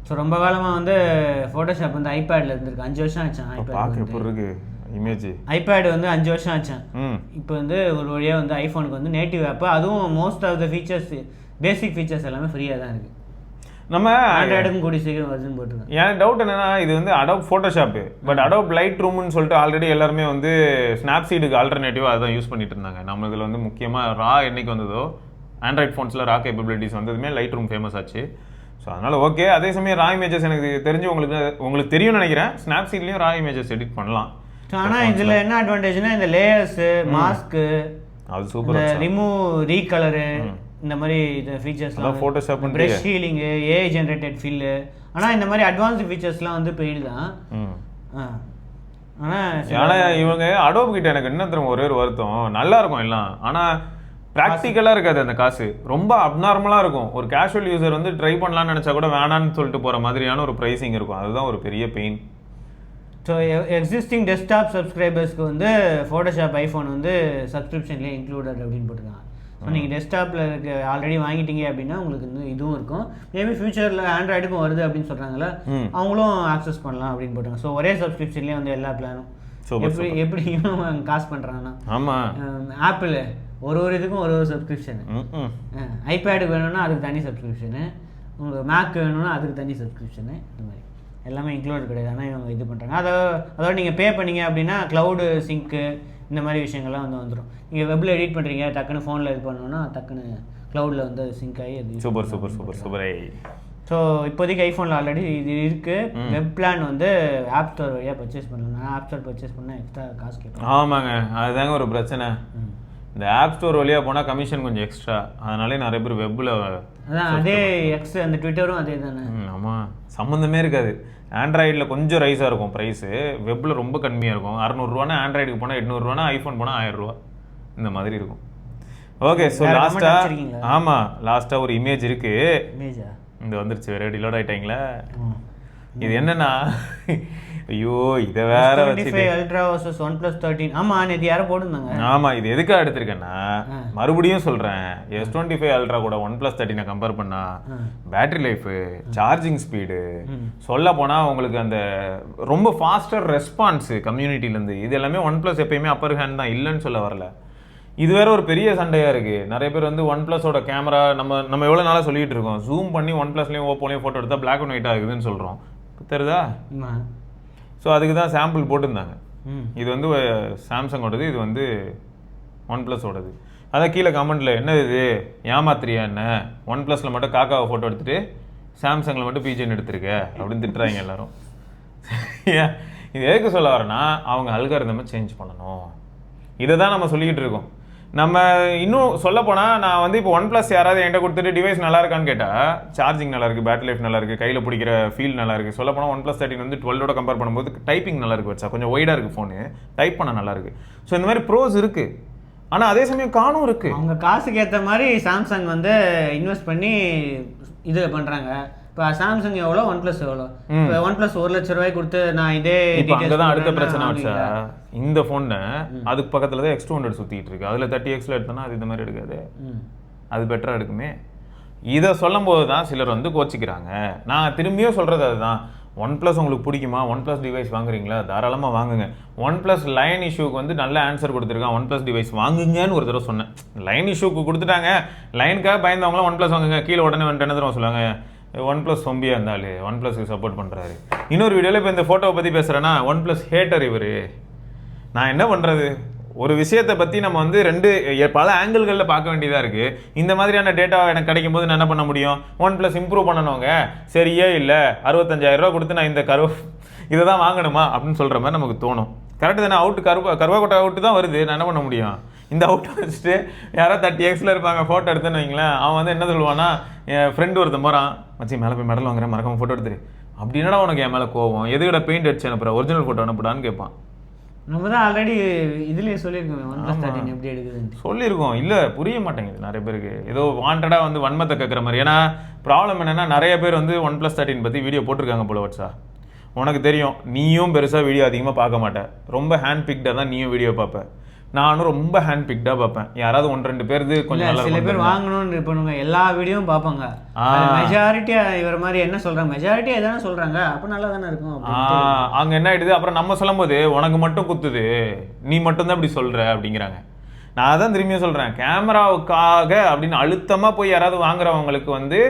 ஸோ ரொம்ப காலமாக வந்து ஃபோட்டோஷாப் வந்து ஐபேடில் இருந்திருக்கு. 5 வருஷம் ஆச்சான் ஐபேட் எப்படி இருக்கு இமேஜ். ஐபேட் வந்து 5 வருஷம் ஆச்சான். இப்போ வந்து ஒரு வழியாக வந்து ஐஃபோனுக்கு வந்து நேட்டிவ் ஆப், அதுவும் most of the features basic features எல்லாமே ஃப்ரீயாக தான் இருக்குது. நம்ம ஆண்ட்ராய்டுக்கும் கூடி சீக்கிரம் வருதுன்னு போட்டுருக்கோம். என் டவுட் என்னன்னா, இது வந்து அடோப் ஃபோட்டோஷாப், பட் அடோப் லைட் ரூம்னு சொல்லிட்டு ஆல்ரெடி எல்லாருமே வந்து ஸ்னாப்சீடுக்கு ஆல்டர்னேட்டிவாக அதான் யூஸ் பண்ணிட்டு இருந்தாங்க. நம்ம இதில் வந்து முக்கியமாக ரா என்னைக்கு வந்ததோ ஆண்ட்ராய்ட் ஃபோன்ஸில் ரா கேப்பபிலிட்டிஸ் வந்ததுமே லைட் ரூம் ஃபேமஸ் ஆச்சு. ஸோ அதனால் ஓகே. அதே சமயம் ரா இமேஜஸ் எனக்கு தெரிஞ்சு உங்களுக்கு தெரியும்னு நினைக்கிறேன், ஸ்னாப்சீட்லேயும் ரா இமேஜஸ் எடிட் பண்ணலாம். ஆனால் இதில் என்ன அட்வான்டேஜ்னா இந்த லேயர்ஸு, மாஸ்க்கு, அது சூப்பர், ரிமூவ், ரீகலரு, இந்த மாதிரி இது ஃபீச்சர்ஸ்லாம், Photoshop, brush healing, AI generated fill. ஆனால் இந்த மாதிரி அட்வான்ஸ்டு ஃபீச்சர்ஸ்லாம் வந்து பெய்டு தான். ஆனால் இவங்க அடோப் கிட்ட எனக்கு என்ன தெரியும் ஒரே ஒரு வருத்தம், நல்லா இருக்கும் எல்லாம், ஆனால் ப்ராக்டிக்கலாக இருக்காது. அந்த காசு ரொம்ப அப்நார்மலாக இருக்கும். ஒரு கேஷுவல் யூசர் வந்து ட்ரை பண்ணலான்னு நினச்சா கூட வேணான்னு சொல்லிட்டு போகிற மாதிரியான ஒரு ப்ரைஸிங் இருக்கும். அதுதான் ஒரு பெரிய பெயின். ஸோ எக்ஸிஸ்டிங் டெஸ்க்டாப் சப்ஸ்கிரைபர்ஸ்க்கு வந்து ஃபோட்டோஷாப் ஐஃபோன் வந்து சப்ஸ்கிரிப்ஷன்லேயே இன்க்ளூடட் அப்படின்னு போட்டுருக்காங்க. ஸோ நீங்கள் டெஸ்க்டாப்பில் இருக்க ஆல்ரெடி வாங்கிட்டீங்க அப்படின்னா உங்களுக்கு வந்து இதுவும் இருக்கும். மேபி ஃபியூச்சரில் ஆண்ட்ராய்டுக்கும் வருது அப்படின்னு சொல்கிறாங்களே, அவங்களும் ஆக்சஸ் பண்ணலாம் அப்படின்னு போட்டாங்க. ஸோ ஒரே சப்ஸ்கிரிப்ஷன்லேயே வந்து எல்லா பிளானும் எப்படி காசு பண்ணுறாங்கன்னா, ஆமாம் ஆப்பிள் ஒரு இதுக்கும் ஒரு சப்ஸ்கிரிப்ஷனு, ஐபேடுக்கு வேணும்னா அதுக்கு தனி சப்ஸ்கிரிப்ஷனு, உங்களுக்கு மேக் வேணும்னா அதுக்கு தனி சப்ஸ்கிரிப்ஷனு, இந்த மாதிரி எல்லாமே இன்க்ளூட் கிடையாது. ஆனால் இவங்க இது பண்ணுறாங்க. அதோட நீங்கள் பே பண்ணீங்க அப்படின்னா க்ளவுடு சிங்க்கு இந்த மாதிரி விஷயங்கள்லாம் வந்து வந்துடும். நீங்கள் வெப்பில் எடிட் பண்ணுறீங்க, டக்குன்னு ஃபோனில் இது பண்ணணுன்னா டக்குன்னு க்ளவுடில் வந்து சிங்க் ஆகி அது super super super super. So இப்போதைக்கு ஐஃபோனில் ஆல்ரெடி இது இருக்குது. வெப் பிளான் வந்து ஆப் ஸ்டோர் வழியாக பர்ச்சேஸ் பண்ணலாம். நான் ஆப் ஸ்டோர் பர்ச்சேஸ் பண்ணால் எக்ஸ்ட்ரா காசு கேட்பேன். ஆமாங்க, அதுதாங்க ஒரு பிரச்சனை. இந்த ஆப் ஸ்டோர் வழியாக போனால் கமிஷன் கொஞ்சம் எக்ஸ்ட்ரா, அதனாலே நிறைய பேர் வெப்பில் அதான் அதே எக்ஸ் அந்த ட்விட்டரும் அதே தானே. ஆமாம், சம்மந்தமே இருக்காது. ஆண்ட்ராய்டில் கொஞ்சம் ரைஸாக இருக்கும் ப்ரைஸு, வெப்பில் ரொம்ப கம்மியாக இருக்கும். 600 ஆண்ட்ராய்டுக்கு போனால் 800, ஐஃபோன் போனால் 1000 இந்த மாதிரி இருக்கும். ஓகே, ஸோ லாஸ்ட்டாக லாஸ்ட்டாக ஒரு இமேஜ் இருக்குது. இமேஜா இந்த வந்துருச்சு, வேறு டிலோட் ஆகிட்டாங்களா? இது என்னன்னா ஐயோ இதை வேற வச்சுட்டு Ultra versus OnePlus 13. ஆமா நேற்று யாரும் போட்டுருந்தாங்க. ஆமா இது எதுக்காக எடுத்திருக்கேன்னா மறுபடியும் சொல்றேன் S25 Ultra கூட OnePlus 13 கம்பேர் பண்ணா பேட்டரி லைஃப், சார்ஜிங் ஸ்பீடு, சொல்ல போனா உங்களுக்கு அந்த ரொம்ப ஃபாஸ்டர் ரெஸ்பான்ஸ் கம்யூனிட்டிலேருந்து இது எல்லாமே OnePlus எப்பயுமே அப்பர் ஹேண்ட் தான், இல்லைன்னு சொல்ல வரல. இது வேற ஒரு பெரிய சண்டையா இருக்கு. நிறைய பேர் வந்து OnePlus-ஓட கேமரா நம்ம எவ்வளவு நாளா சொல்லிட்டு இருக்கோம், ஜூம் பண்ணி OnePlus-லயும் Oppo-லயும் போட்டோ எடுத்தா பிளாக் அண்ட் ஒயிட் ஆகுதுன்னு சொல்றோம், தெரியுதா? ஸோ அதுக்கு தான் சாம்பிள் போட்டிருந்தாங்க. இது வந்து சாம்சங்கோடது, இது வந்து OnePlus-ஓடது. அதான் கீழே கமெண்ட்ல என்ன இது ஏமாத்திரியா என்ன, OnePlus-ல மட்டும் காக்காவை ஃபோட்டோ எடுத்துட்டு சாம்சங்கில் மட்டும் பிஜின்னு எடுத்திருக்க அப்படின்னு திட்டுறாங்க எல்லாரும். இது எதுக்கு சொல்ல வரேன்னா அவங்க அல்காரிதமை சேஞ்ச் பண்ணணும், இதை தான் நம்ம சொல்லிக்கிட்டு இருக்கோம். நம்ம இன்னும் சொல்ல போனால் நான் வந்து இப்போ OnePlus யாராவது என்கிட்ட கொடுத்துட்டு டிவைஸ் நல்லா இருக்கான்னு கேட்டால் சார்ஜிங் நல்லா இருக்குது, பேட்டரி லைஃப் நல்லா இருக்குது, கையில் பிடிக்கிற ஃபீல் நல்லா இருக்குது. சொல்ல போனால் OnePlus 13 வந்து 12ஓட கம்பேர் பண்ணும்போது டைப்பிங் நல்லா இருக்கு, வச்சா கொஞ்சம் ஒய்டாக இருக்குது ஃபோனு, டைப் பண்ண நல்லா இருக்குது. ஸோ இந்த மாதிரி ப்ரோஸ் இருக்குது. ஆனால் அதே சமயம் காணும் இருக்குது. அவங்க காசுக்கு ஏற்ற மாதிரி சாம்சங் வந்து இன்வெஸ்ட் பண்ணி இது பண்ணுறாங்க. இப்போ சாம்சங் எவ்வளோ, OnePlus எவ்வளோ? இப்போ OnePlus 1 லட்ச ரூபாய் கொடுத்து நான் இதே அங்கே தான் அடுத்த பிரச்சனை வச்சா இந்த ஃபோனை அதுக்கு பக்கத்தில் தான் X200 சுற்றிட்டு இருக்கு. அதில் 30Xல எடுத்தோன்னா அது இந்த மாதிரி எடுக்காது, அது பெட்டராக எடுக்குமே. இதை சொல்லும் போது தான் சிலர் வந்து கோச்சிக்கிறாங்க. நான் திரும்பியும் சொல்கிறது அதுதான், OnePlus உங்களுக்கு பிடிக்குமா, OnePlus டிவைஸ் வாங்குறீங்களா, தாராளமாக வாங்குங்க. OnePlus லைன் இஷ்யூக்கு வந்து நல்ல ஆன்சர் கொடுத்துருக்கான், OnePlus டிவைஸ் வாங்குங்கன்னு ஒரு தடவை சொன்னேன். லைன் இஷ்யூக்கு கொடுத்துட்டாங்க, லைனுக்காக பயந்தவங்களாம் OnePlus வாங்குங்க, கீழே உடனே வந்துட்டு என்ன தடவை சொல்லுவாங்க, OnePlus சொம்பியாக இருந்தாலும் OnePlus சப்போர்ட் பண்ணுறாரு. இன்னொரு வீடியோவில் இப்போ இந்த ஃபோட்டோவை பற்றி பேசுகிறேன்னா OnePlus ஹேட்டர் இவர். நான் என்ன பண்ணுறது, ஒரு விஷயத்தை பற்றி நம்ம வந்து பல ஆங்கிள்களில் பார்க்க வேண்டியதாக இருக்குது. இந்த மாதிரியான டேட்டா எனக்கு கிடைக்கும் போது நான் என்ன பண்ண முடியும், OnePlus இம்ப்ரூவ் பண்ணணுங்க, சரியே இல்லை 65,000 ரூபா கொடுத்து நான் இந்த இதை தான் வாங்கணுமா அப்படின்னு சொல்கிற மாதிரி நமக்கு தோணும். கரெக்டு தானே? அவுட்டு கருவாக்கொட்டை அவுட்டு தான் வருது, நான் என்ன பண்ண முடியும்? இந்த அவுட்டை வச்சுட்டு யாரோ 30Xல இருப்பாங்க ஃபோட்டோ எடுத்துன்னு வைங்களேன், அவன் வந்து என்ன சொல்லுவான்னா, என் ஃப்ரெண்டு ஒருத்தன் போகிறான், மச்சி மேலே போய் மெடல் வாங்குறேன் மறக்காம ஃபோட்டோ எடுத்துரு, அப்படின்னா உனக்கு என் மேலே கோவம், எதுக்கிட்ட பெயிண்ட் அடிச்சு அனுப்புற, ஒரிஜினல் ஃபோட்டோ அனுப்புடான்னு கேட்பான். நம்ம தான் ஆல்ரெடி இதுலேயே சொல்லியிருக்கோம் OnePlus 13 எப்படி எடுக்குதுன்னு சொல்லியிருக்கோம். இல்லை புரிய மாட்டேங்குது நிறைய பேருக்கு, ஏதோ வாண்டடாக வந்து வன்மத்தை கேட்குற மாதிரி. ஏன்னா ப்ராப்ளம் என்னென்னா நிறைய பேர் வந்து OnePlus 13 பற்றி வீடியோ போட்டிருக்காங்க போல வச்சா. உனக்கு தெரியும், நீயும் பெருசாக வீடியோ அதிகமாக பார்க்க மாட்டேன், ரொம்ப ஹேண்ட் பிக்டாக தான் நீயும் வீடியோ பார்ப்பேன். நானும் ரொம்ப ஹேண்ட் பிக்டாக பார்ப்பேன். யாராவது 1-2 பேருக்கு கொஞ்சம் சில பேர் வாங்கணும்னு பண்ணுவாங்க, எல்லா வீடியோவும் பார்ப்பாங்க. மெஜாரிட்டியாக இவர் மாதிரி என்ன சொல்கிறாங்க, மெஜாரிட்டியாக எதானே சொல்கிறாங்க, அப்போ நல்லா தானே இருக்கும். அங்கே என்ன ஆயிடுது, அப்புறம் நம்ம சொல்லும் போது உனக்கு மட்டும் குத்துது, நீ மட்டும்தான் இப்படி சொல்கிற அப்படிங்கிறாங்க. நான் அதான் திரும்பியும் சொல்கிறேன், கேமராவுக்காக அப்படின்னு அழுத்தமாக போய் யாராவது வாங்குறவங்களுக்கு வந்து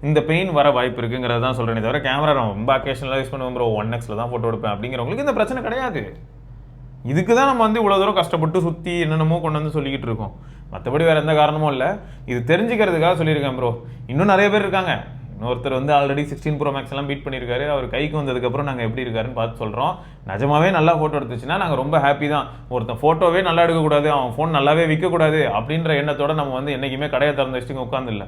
இந்த பெயின் வர வாய்ப்பு இருக்குங்கிறத தான் சொல்கிறேனே தவிர, கேமரா ரொம்ப அக்கேஷனலாக யூஸ் பண்ணுவோம் ப்ரோ, 1Xல தான் ஃபோட்டோ எடுப்பேன் அப்படிங்கிறவங்களுக்கு இந்த பிரச்சனை கிடையாது. இதுக்கு தான் நம்ம வந்து இவ்வளோ தூரம் கஷ்டப்பட்டு சுற்றி என்னென்னமோ கொண்டு வந்து சொல்லிக்கிட்டு இருக்கோம். மற்றபடி வேறு எந்த காரணமும் இல்லை, இது தெரிஞ்சுக்கிறதுக்காக சொல்லியிருக்கேன் ப்ரோ. இன்னும் நிறைய பேர் இருக்காங்க. இன்னொருத்தர் வந்து ஆல்ரெடி 16 Pro Max எல்லாம் பீட் பண்ணியிருக்காரு. அவர் கைக்கு வந்ததுக்கப்புறம் நாங்கள் எப்படி இருக்காருன்னு பார்த்து சொல்கிறோம். நிஜமாவே நல்லா ஃபோட்டோ எடுத்துச்சுன்னா நாங்கள் ரொம்ப ஹாப்பி தான். ஒருத்தன் ஃபோட்டோவே நல்லா எடுக்கக்கூடாது, அவன் ஃபோன் நல்லாவே விற்கக்கூடாது அப்படின்ற எண்ணத்தோட நம்ம வந்து என்றைக்குமே கடையை திறந்து வச்சுட்டு உட்காந்துல்ல.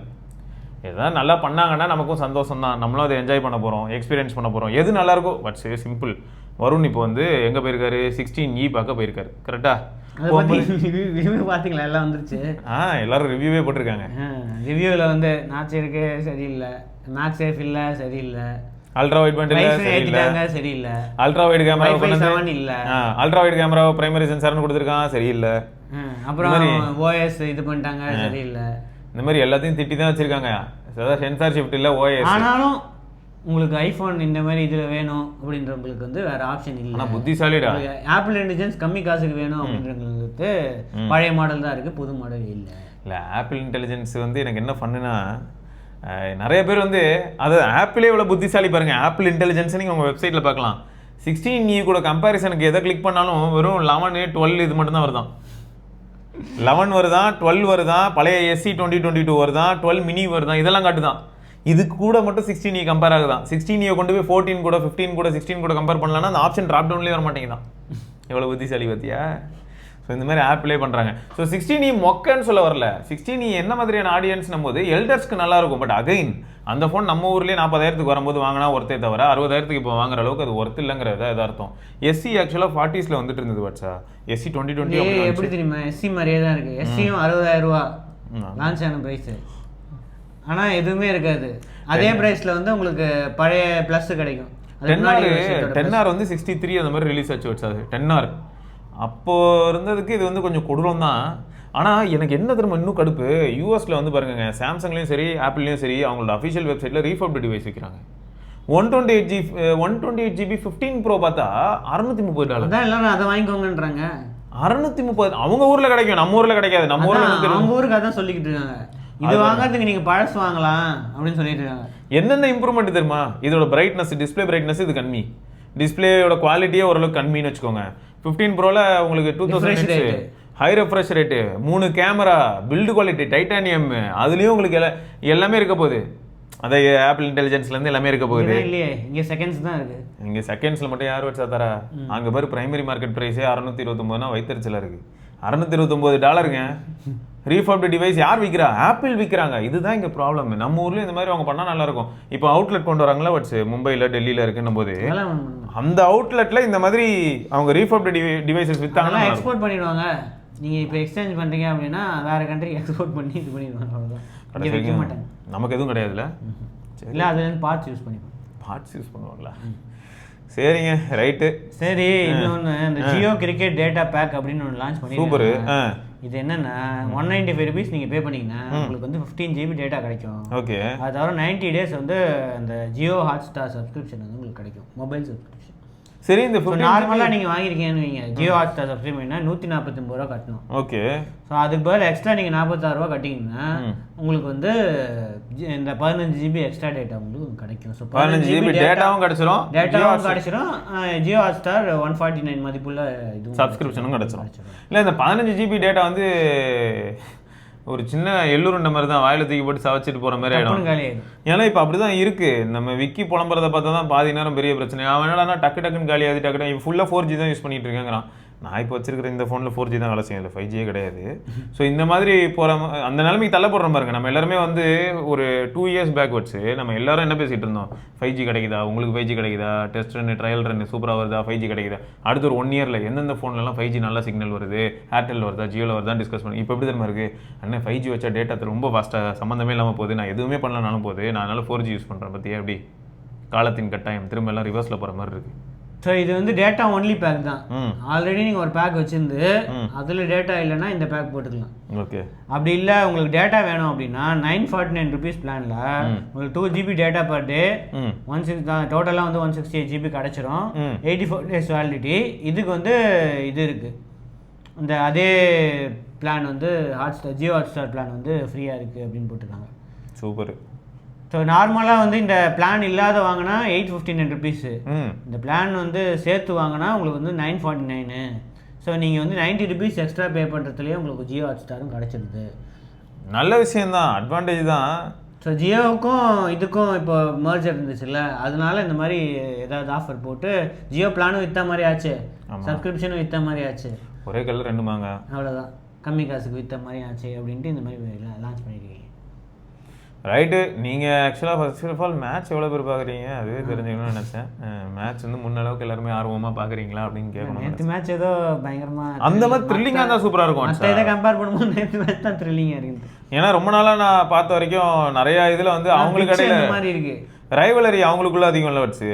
எதாவது நல்லா பண்ணாங்கன்னா நமக்கும் சந்தோஷம் தான், நம்மளும் அதை என்ஜாய் பண்ண போகிறோம், எக்ஸ்பீரியன்ஸ் பண்ண போகிறோம். எது நல்லாயிருக்கோ பட் சிம்பிள். வருண் இப்போ வந்து எங்கே போயிருக்காரு, 16E பார்க்க போயிருக்காரு, கரெக்டாக? பார்த்தீங்களா, எல்லாம் வந்துருச்சு. எல்லாரும் ரிவ்யூவே போட்டிருக்காங்க. ரிவ்யூவில் வந்து நாச்சு இருக்கு சரியில்லை, மேக்ஸ் சேஃப் இல்லை சரியில்லை, அல்ட்ரா வைட் பண்ணிட்டாங்க சரியில்லை, அல்ட்ரா வைட் கேமரா இல்லை, அல்ட்ரா வைட் கேமரா பிரைமரி சென்சார்னு கொடுத்துருக்கான் சரியில்லை, அப்புறம் OS இது பண்ணிட்டாங்க சரியில்லை, இந்த மாதிரி எல்லாத்தையும் திட்டி தான் வச்சிருக்காங்க. சென்சார் ஷிஃப்ட் இல்லை OS. ஆனாலும் உங்களுக்கு ஐஃபோன் இந்த மாதிரி இதில் வேணும் அப்படின்றவங்களுக்கு வந்து வேற ஆப்ஷன் இல்லை. ஆனால் புத்திசாலிடா, ஆப்பிள் இன்டெலிஜென்ஸ் கம்மி காசுக்கு வேணும் அப்படின்றவங்களுக்கு பழைய மாடல் தான் இருக்குது, புது மாடல் இல்லை. ஆப்பிள் இன்டெலிஜென்ஸ் வந்து எனக்கு என்ன பண்ணுன்னா, நிறைய பேர் வந்து அது ஆப்பிளே இவ்வளோ புத்திசாலி பாருங்க. ஆப்பிள் இன்டெலிஜென்ஸ் நீங்கள் உங்கள் வெப்சைட்டில் பார்க்கலாம். 16E கூட கம்பேரிசனுக்கு எதை கிளிக் பண்ணாலும் வெறும் 11, 12 இது மட்டும் தான் வருதான். 11 வருதான், 12 வருதான், பழைய SE 2022 வருதான், 12 மினி வருதான், இதெல்லாம் காட்டுதான். இதுக்கு கூட மட்டும் 16E கம்பேர் ஆகுதான். 16E கொண்டு போய் 14 கூட 15 கூட 16 கூட கம்பேர் பண்ணலாம்னா அந்த ஆப்ஷன் ட்ராப் டவுன்லேயே வர மாட்டேங்குதான். எவ்வளோ புத்திசாலி பார்த்தியா? ஸோ இந்த மாதிரி ஆப்லேயே பண்ணுறாங்க. ஸோ 16E மொக்கன்னு சொல்ல வரல, 16E என்ன மாதிரியான ஆடியன்ஸ்னும் போது எல்டர்ஸ்க்கு நல்லா இருக்கும். பட் அகைன் அந்த ஃபோன் நம்ம ஊர்லேயே 40,000 வரும்போது வாங்கினா ஒருத்தே தவிர 60,000 இப்போ வாங்குற அளவுக்கு அது ஒர்த்து இல்லைங்கிறத எதார்த்தம். SE ஆக்சுவலாக 40s வந்துட்டு இருந்தது. பட்சா SE 2020 எப்படி தெரியுமா, SE மாதிரியே தான் இருக்குது. SEயும் 60,000 ரூபா லான்ச் ஆன ப்ரைஸு, ஆனால் எதுவுமே இருக்காது. அதே ப்ரைஸில் வந்து உங்களுக்கு பழைய ப்ளஸ் கிடைக்கும். 10R வந்து 63 அந்த மாதிரி ரிலீஸ் ஆச்சு வச்சு. அது 10R அப்போ இருந்ததுக்கு இது வந்து கொஞ்சம் கொடூரம் தான். ஆனால் எனக்கு என்ன தெரியுமா இன்னும் கடுப்பு, யூஎஸில் வந்து பாருங்க, சாம்சங்லேயும் சரி ஆப்பிள்லேயும் சரி அவங்களோட அஃபிஷியல் வெப்சைட்டில் ரீஃபர்ப்டு டிவைஸ் விற்கிறாங்க. 128GB 15 Pro பார்த்தா $630. அதான் எல்லாரும் அதை வாங்கிக்கோங்கன்றாங்க. 630 அவங்க ஊரில் கிடைக்கும், நம்ம ஊரில் கிடைக்காது. நம்ம ஊரில் அவங்க ஊருக்கு அதான் சொல்லிக்கிட்டு இருக்காங்க. இது வாங்கிறதுக்கு நீங்கள் பழசு வாங்கலாம் அப்படின்னு சொல்லிட்டு இருக்காங்க. என்னென்ன இம்ப்ரூவ்மெண்ட் தெரியுமா, இதோட பிரைட்னஸ், டிஸ்பிளே பிரைட்னஸ் இது கம்மி, டிஸ்பிளேயோட குவாலிட்டியே ஓரளவுக்கு கம்மின்னு வச்சுக்கோங்க. 15 Proல உங்களுக்கு 2000 high refresh rate, 3 camera, build quality titanium, அதுலேயும் உங்களுக்கு எல்லாமே இருக்க போகுது. அதே ஆப்பிள் இன்டெலிஜென்ஸ்லேருந்து எல்லாமே இருக்க போகுது. இல்லையே, இங்கே செகண்ட்ஸ் தான் இருக்குது. இங்கே செகண்ட்ஸில் மட்டும் யார் வச்சா தரா? அங்கே பாரு பிரைமரி மார்க்கெட் ப்ரைஸே $629 வைத்தறிச்சல இருக்குது. $629 ரீஃபர்ப்டு டிவைஸ் யார் விற்கிறா? ஆப்பிள் விற்கிறாங்க. இதுதான் இங்கே ப்ராப்ளம். நம்ம ஊர்லேயும் இந்த மாதிரி அவங்க பண்ணால் நல்லாயிருக்கும். இப்போ அவுட்லெட் கொண்டு வராங்களா வட்ஸ், மும்பையில் டெல்லியில் இருக்குன்னும் போது அந்த அவுட்லெட்டில் இந்த மாதிரி அவங்க ரீஃபர்ப்டு டிவைசஸ் விற்றாங்கன்னா எக்ஸ்போர்ட் பண்ணிடுவாங்க. நீங்கள் இப்போ எக்ஸ்சேஞ்ச் பண்ணுறீங்க அப்படின்னா வேறு கண்ட்ரிக்கு எக்ஸ்போர்ட் பண்ணி இது பண்ணிடுவாங்க. அவ்வளோதான், விற்க மாட்டாங்க. நமக்கு எதுவும் கிடையாதுல்ல. இல்லை, அதுலேருந்து பார்ட்ஸ் யூஸ் பண்ணிப்போம். பார்ட்ஸ் யூஸ் பண்ணுவாங்களா? சரிங்க, ரைட்டு. சரி, இன்னொன்று இந்த ஜியோ கிரிக்கெட் டேட்டா பேக் அப்படின்னு ஒன்று லான்ச் பண்ணி சூப்பர். இது என்னன்னா $195 நீங்கள் பே பண்ணிங்கன்னா உங்களுக்கு வந்து 15 GB டேட்டா கிடைக்கும். ஓகே. அது தவிர 90 days வந்து அந்த ஜியோ ஹாட்ஸ்டார் சப்ஸ்கிரிப்ஷன் வந்து உங்களுக்கு கிடைக்கும், மொபைல் சப்ஸ்கிரிப்ஷன். சரி, இந்த நார்மலாக நீங்கள் வாங்கியிருக்கீங்கன்னு வைங்க, ஜியோ ஹாட்ஸ்டார் சப்ஸ்கிரிப்ஷன்னா $149 கட்டணும். ஓகே. ஸோ அதுக்கு பதில் எக்ஸ்ட்ரா நீங்கள் $46 கட்டிங்கன்னா உங்களுக்கு வந்து இந்த 15 GB எக்ஸ்ட்ரா டேட்டா உங்களுக்கு கிடைக்கும். ஸோ 15 GB டேட்டாவும் கிடைச்சிரும், ஜியோ ஹாட்ஸ்டார் 149 மதிப்புள்ள இது சப்ஸ்கிரிப்ஷனும் கிடைச்சிரும். இல்லை, இந்த 15 GB டேட்டா வந்து ஒரு சின்ன எள்ளுருண்ட மாதிரி தான், வாயில தூக்கி போட்டு சவச்சிட்டு போகிற மாதிரி ஆகிடும். ஏன்னா இப்போ அப்படி தான் இருக்குது. நம்ம விக்கி புலம்புறதை பார்த்தா தான் பாதி நேரம் பெரிய பிரச்சனை. அவன் என்னடா டக்கு டக்குன்னு காலியாகி டக்கு ஃபுல்லாக 4G தான் யூஸ் பண்ணிட்டு இருக்கேங்கிறான். நான் இப்போ வச்சிருக்கிற இந்த ஃபோனில் 4G தான் வேலை செய்யும், இல்லை 5G கிடையாது. ஸோ இந்த மாதிரி போகிற அந்த நிலைமைக்கு தள்ளப்படுற பாருங்க. நம்ம எல்லாருமே வந்து ஒரு 2 years பேக்வர்ட்ஸு நம்ம எல்லாரும் என்ன பேசிகிட்டு இருந்தோம், 5G கிடைக்குதா, உங்களுக்கு 5G கிடைக்குதா, டெஸ்ட் ரன் ட்ரையல் ரன் சூப்பராக வருதா, 5G கிடைக்குதா, அடுத்து ஒரு 1 yearல எந்தெந்த ஃபோன்லலாம் 5G நல்ல சிக்னல் வருது, ஏர்டெல் வருதா, ஜியோவில் வருதா டிஸ்கஸ் பண்ணி. இப்போ எப்படி தெரியுமா இருக்குது, அண்ணன் 5G வச்சா டேட்டா ரொம்ப ஃபாஸ்ட்டாக சம்மந்தமே இல்லாமல் போகுது, நான் எதுவுமே பண்ணலனாலும் போகுது, நான் அதனால் 4G யூஸ் பண்ணுறேன். பற்றியே எப்படி காலத்தின் கட்டாயம் திரும்ப எல்லாம் ரிவர்ஸில் போகிற மாதிரி இருக்குது. ஸோ இது வந்து டேட்டா ஒன்லி பேக் தான். ஆல்ரெடி நீங்கள் ஒரு பேக் வச்சுருந்து அதில் டேட்டா இல்லைன்னா இந்த பேக் போட்டுக்கலாம். ஓகே. அப்படி இல்லை உங்களுக்கு டேட்டா வேணும் அப்படின்னா $949 பிளானில் உங்களுக்கு 2 GB டேட்டா பர் டே, 160 தான் டோட்டலாக வந்து 168 GB கிடச்சிரும், 84 days வேலிடிட்டி. இதுக்கு வந்து இது இருக்குது, இந்த அதே பிளான் வந்து ஹாட்ஸ்டார் ஜியோ ஹாட்ஸ்டார் பிளான் வந்து ஃப்ரீயாக இருக்குது அப்படின்னு போட்டுருக்காங்க. சூப்பர். ஸோ நார்மலாக வந்து இந்த பிளான் இல்லாத வாங்கினா $859. இந்த பிளான் வந்து சேர்த்து வாங்கினா உங்களுக்கு வந்து $949. ஸோ நீங்கள் வந்து $90 எக்ஸ்ட்ரா பே பண்ணுறதுலேயே உங்களுக்கு ஜியோ ஹாட்ஸ்டாரும் கிடச்சிடுது. நல்ல விஷயந்தான், அட்வான்டேஜ் தான். ஸோ ஜியோவுக்கும் இதுக்கும் இப்போ மர்ஜர் இருந்துச்சுல்ல, அதனால இந்த மாதிரி ஏதாவது ஆஃபர் போட்டு ஜியோ பிளானும் விற்ற மாதிரி ஆச்சு, சப்ஸ்கிரிப்ஷனும் விற்ற மாதிரி ஆச்சு. ஒரே கல்ல ரெண்டு மாங்க, அவ்வளோதான், கம்மி காசுக்கு விற்ற மாதிரி ஆச்சு அப்படின்ட்டு இந்த மாதிரி லான்ச் பண்ணியிருக்கீங்க. ரைட்டு. நீங்கள் ஆக்சுவலாக ஃபர்ஸ்ட் ஆஃப் ஆல் மேட்ச் எவ்வளோ பேர் பார்க்குறீங்க அதுவே தெரிஞ்சுக்கணும்னு நினச்சேன். மேட்ச் வந்து முன்னளவுக்கு எல்லாருமே ஆர்வமாக பார்க்குறீங்களா அப்படின்னு கேட்கணும். நேற்று மேட்ச் ஏதோ பயங்கரமாக அந்த மாதிரி த்ரில்லிங்காக தான் சூப்பராக இருக்கும். மற்ற இதை கம்பேர் பண்ணும்போது நேற்று மேட்ச் தான் த்ரில்லிங்காக இருக்குது. ஏன்னா ரொம்ப நாளாக நான் பார்த்த வரைக்கும் நிறையா இதில் வந்து அவங்களுக்கு இடையில மாதிரி இருக்குது, ரைவலரி அவங்களுக்குள்ள அதிகம் இல்லை வச்சு,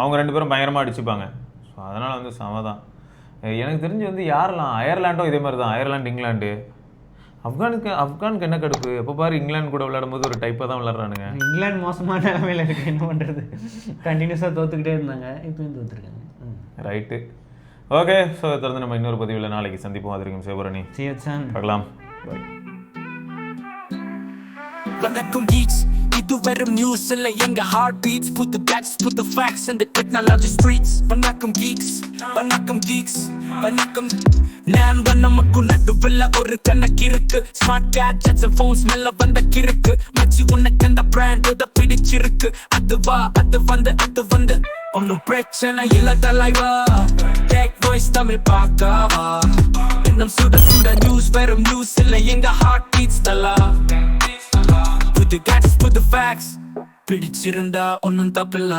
அவங்க 2 பேரும் பயங்கரமாக அடிச்சுப்பாங்க. ஸோ அதனால் வந்து சமதான். எனக்கு தெரிஞ்சு வந்து யாரெல்லாம் அயர்லாண்டும் இதே மாதிரி தான், அயர்லாண்டு இங்கிலாண்டு. ஆப்கானுக்கு என்ன கடுப்பு, எப்போ பாரு இங்கிலாந்து கூட விளையாடும் போது ஒரு டைப்பாக தான் விளையாடுறானுங்க. இங்கிலாந்து மோசமான நிலைமையில் இருக்குது, என்ன பண்ணுறது, கண்டினியூஸாக தோற்றுக்கிட்டே இருந்தாங்க, இப்போயும் தோற்றுருக்காங்க. Right, okay. ஸோ தொடர்ந்து நம்ம இன்னொரு பதிவில் நாளைக்கு சந்திப்போம். அது வரைக்கும் சிவபரணி பார்க்கலாம். வணக்கம் geeks, இது வெறும் நியூஸ் இல்ல எங்க ஹார்ட் பீட்ஸ், புது பேட்ஸ் புது ஃபேக்ட்ஸ் இந்த டெக்னாலஜி ஸ்ட்ரீட்ஸ். வணக்கம் geeks, வணக்கம் geeks, வணக்கம். நான் நமக்கு நடுவில் ஒரு கணக்கு இருக்கு, ஸ்மார்ட் கேட்ஜெட்ஸ் ஃபோன்ஸ் மேல வந்த கிறுக்கு மச்சி, உனக்கு அந்த பிராண்ட் பிடிச்சிருக்கு, அதுவா அது வந்து ஒன்னும் பிரச்சனை இல்ல தலைவா, டெக் வாய்ஸ் தமிழ் பார்க்கவா, இன்னும் சுட நியூஸ் வெறும் நியூஸ் இல்ல எங்க ஹார்ட் பீட்ஸ் தலா, புது கேட்ஸ் புது ஃபேக்ட்ஸ் பிடிச்சிருந்தா ஒன்னும் தப்பில்ல.